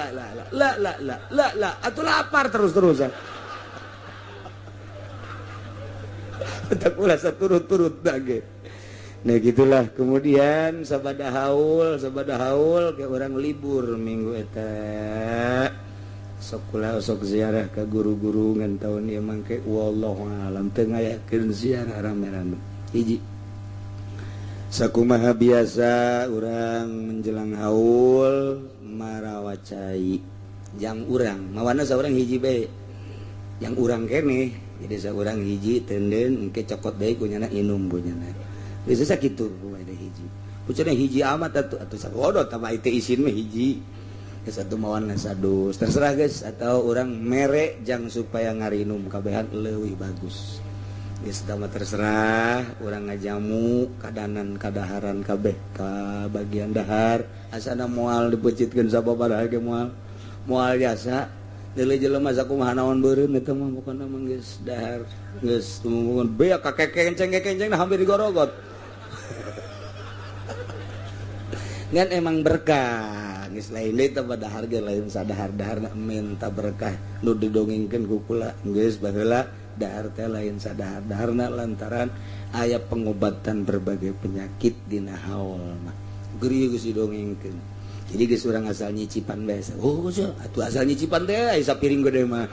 A: atuh lapar terus-terusan. Tak ulah saturut-turut dage. Nah gitulah kemudian sabada haul ke orang libur minggu eta. Sok kula sok ziarah ke guru-guru ngan taun ieu mangke wallahu alam teu ngayakeun ziarah rame-rame. Hiji sakumaha biasa urang menjelang haul marawacai jang urang mawana saurang hiji bae yang urang keneh jadi saurang hiji tenden engke cokot deui kunyana inum punyana geus sakitu kumaha hiji pucana hiji amat atuh sagodot tambah teh isin mah hiji geus atuh mawana sadus terserah geus atau urang mere jang supaya ngarinum kabehan leuwih bagus. Geus mah terserah urang ngajamu kadanan kadaharan kabeh ka bagian dahar asana moal dipecitkeun sababaraha ge moal jasa deuleu jelema sakumaha naon beureum eta mah pokona mah geus dahar geus tumuhun beak kekenceng nah hampir digorogot. Ngan emang berkah geus lain deui teh dahar ge lain sadahar-daharna minta berkah nu didongengkeun ku kula geus baheula dahar teh lain sadahar-daharna lantaran aya pengobatan berbagai penyakit dina haul mah. Geureum geus didongengkeun. Jadi geus urang asal nyicipan bae. Oh, atuh asal nyicipan teh aya sapiring gede mah.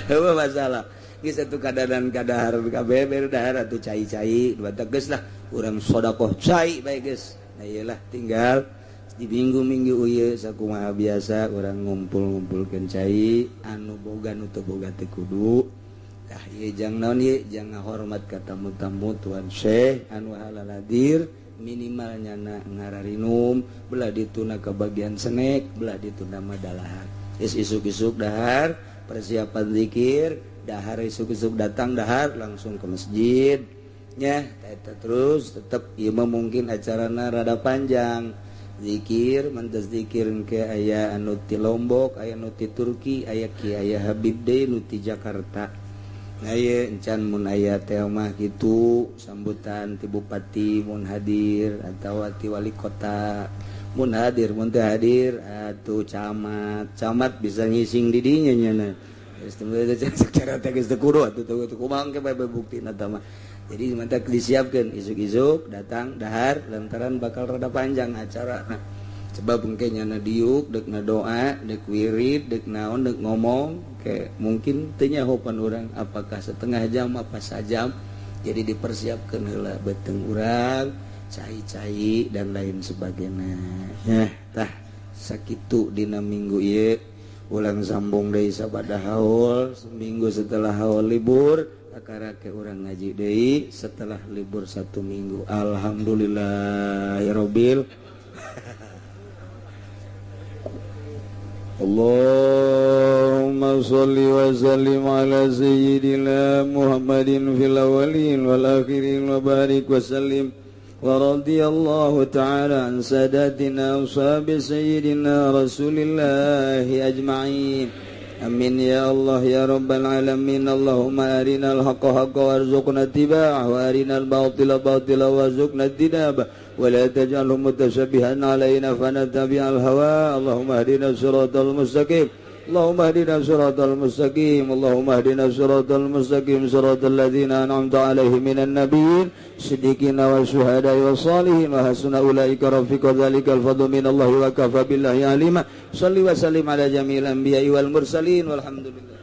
A: Heueuh masalah. Geus atuh kadanan kadahar kabeh bener dahar atuh cai-cai dua teges lah urang sedekah cai bae geus. Nah iyalah tinggal di minggu-minggu ieu sakumaha biasa urang ngumpul-ngumpulkeun cai anu boga nu teu boga teh kudu tah ieu jang naon ieu jang ngahormat ka tamu-tamu tuan syekh anu halal hadir minimal nyana ngararinum belah dituna ke bagian senek belah dituna mah dalahar geus isuk-isuk dahar persiapan zikir dahar isuk-isuk datang dahar langsung ke masjid nya eta terus tetep ieu mah mungkin acarana rada panjang zikir mantas zikir ke aya anu ti Lombok aya anu ti Turki aya ki aya Habib deui nu ti Jakarta. Nah ieu encan mun aya teh mah kitu sambutan ti bupati mun hadir atawa ti wali kota mun hadir mun teu hadir atuh camat bisa ngising di dinya nya na geus teu secara teh geus teu kudu atuh kumaha ke bae buktina tah mah. Jadi mantak disiapkan isuk-isuk datang dahar lantaran bakal rada panjang acara. Nah, sebab engke nyana diuk dek na doa, dek wirid, dek naon, dek ngomong, ke mungkin teu nyahopan urang apakah setengah jam apa sajam. Jadi dipersiapkan heula beteng urang, cai-cai dan lain sebagainya. Tah sakitu dina minggu ieu ulang sambung deui sabada haul seminggu setelah haul libur akara ke urang ngaji deui setelah libur 1 minggu alhamdulillahirabbil Allahumma sholli wa sallim ala sayyidina Muhammadin fil awwalin wal akhirin wa barik wa sallim wa radiyallahu ta'ala an sadatina ashabi sayyidina Rasulillahi ajma'in amin ya Allah ya rabbal alamin Allahumma arinal haqqa haqqa warzuqna ittiba'ah wa arinal batila batila warzuqna ijtinabah ولا تجعله متشبها علينا فنتبع الهوى اللهم اهدنا الصراط المستقيم اللهم اهدنا الصراط المستقيم اللهم اهدنا الصراط المستقيم صراط الذين أنعمت عليهم من النبيين الصديقين والشهداء والصالحين وحسن أولئك رفيقا ذلك الفضل من الله وكفى بالله عليما صل وسلم على جميع الأنبياء والمرسلين والحمد لله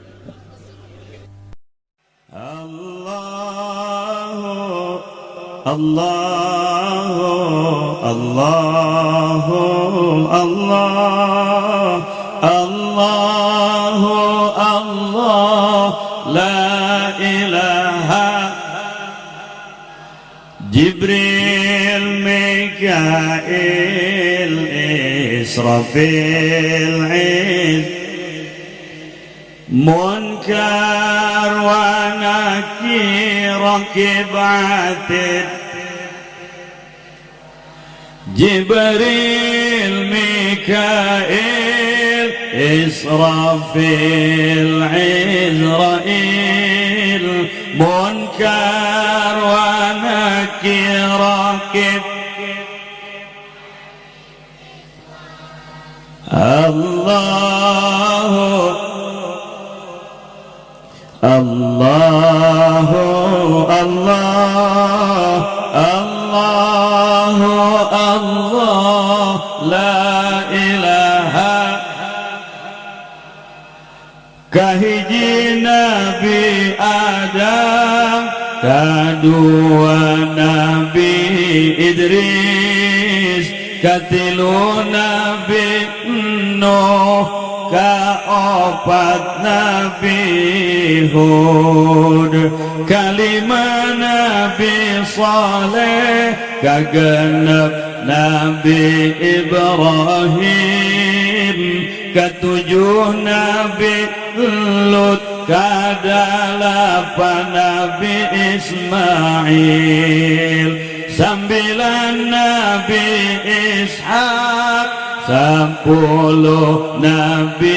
C: الله الله الله الله الله لا إله جبريل ميكائيل إسرافيل عيد منكر ونكير ركب عتيد جبريل ميكائيل إسرافيل عزرائيل منكر ونكير ركب الله الله الله الله الله لا إله kahiji Nabi Adam kadua Nabi Idris katilu Nabi Nuh kaopat Nabi Hud kalima Nabi Saleh kagenep Nabi Ibrahim ketujuh Nabi Lut kadalapan Nabi Ismail sembilan Nabi Ishaq 10 Nabi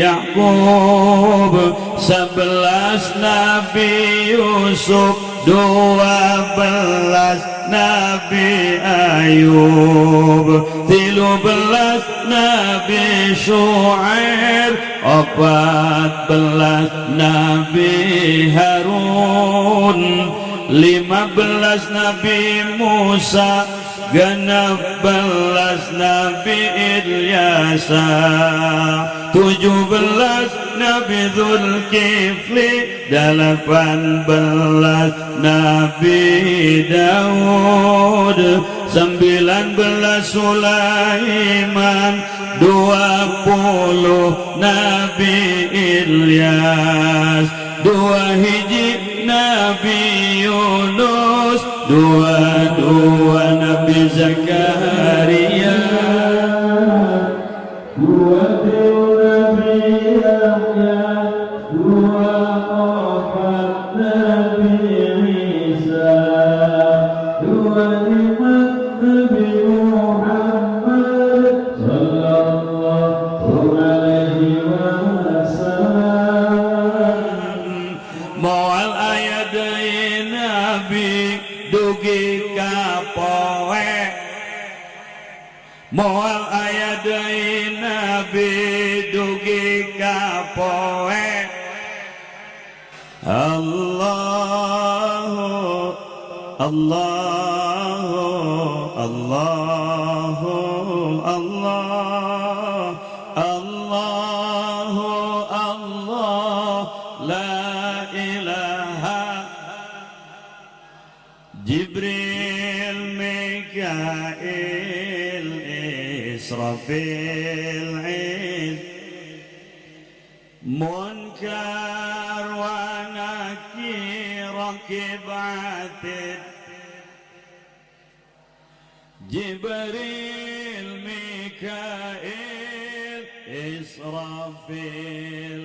C: Yakub 11 Nabi Yusuf 12 Nabi Ayub 13 Nabi Syuaib 14 Nabi Harun 15 Nabi Musa 16 Nabi Ilyasa 17 Nabi Zulkifli 18 Nabi Daud 19 Sulaiman 20 Nabi Ilyas 2 hiji Nabi Yunus 22 Nabi Zakaria 20 Nabi Yahya 24 Nabi Isa 25 Nabi Muhammad sallallahu alaihi wasallam moal aya deui Nabi dugi ka poe moal aya deui Nabi dugi ka poe Allah Allah Allah Allah Allah Allah la ilaha Jibril Mikail Israfil munkar wa nakir raqib atid Jibril Mikail Israfil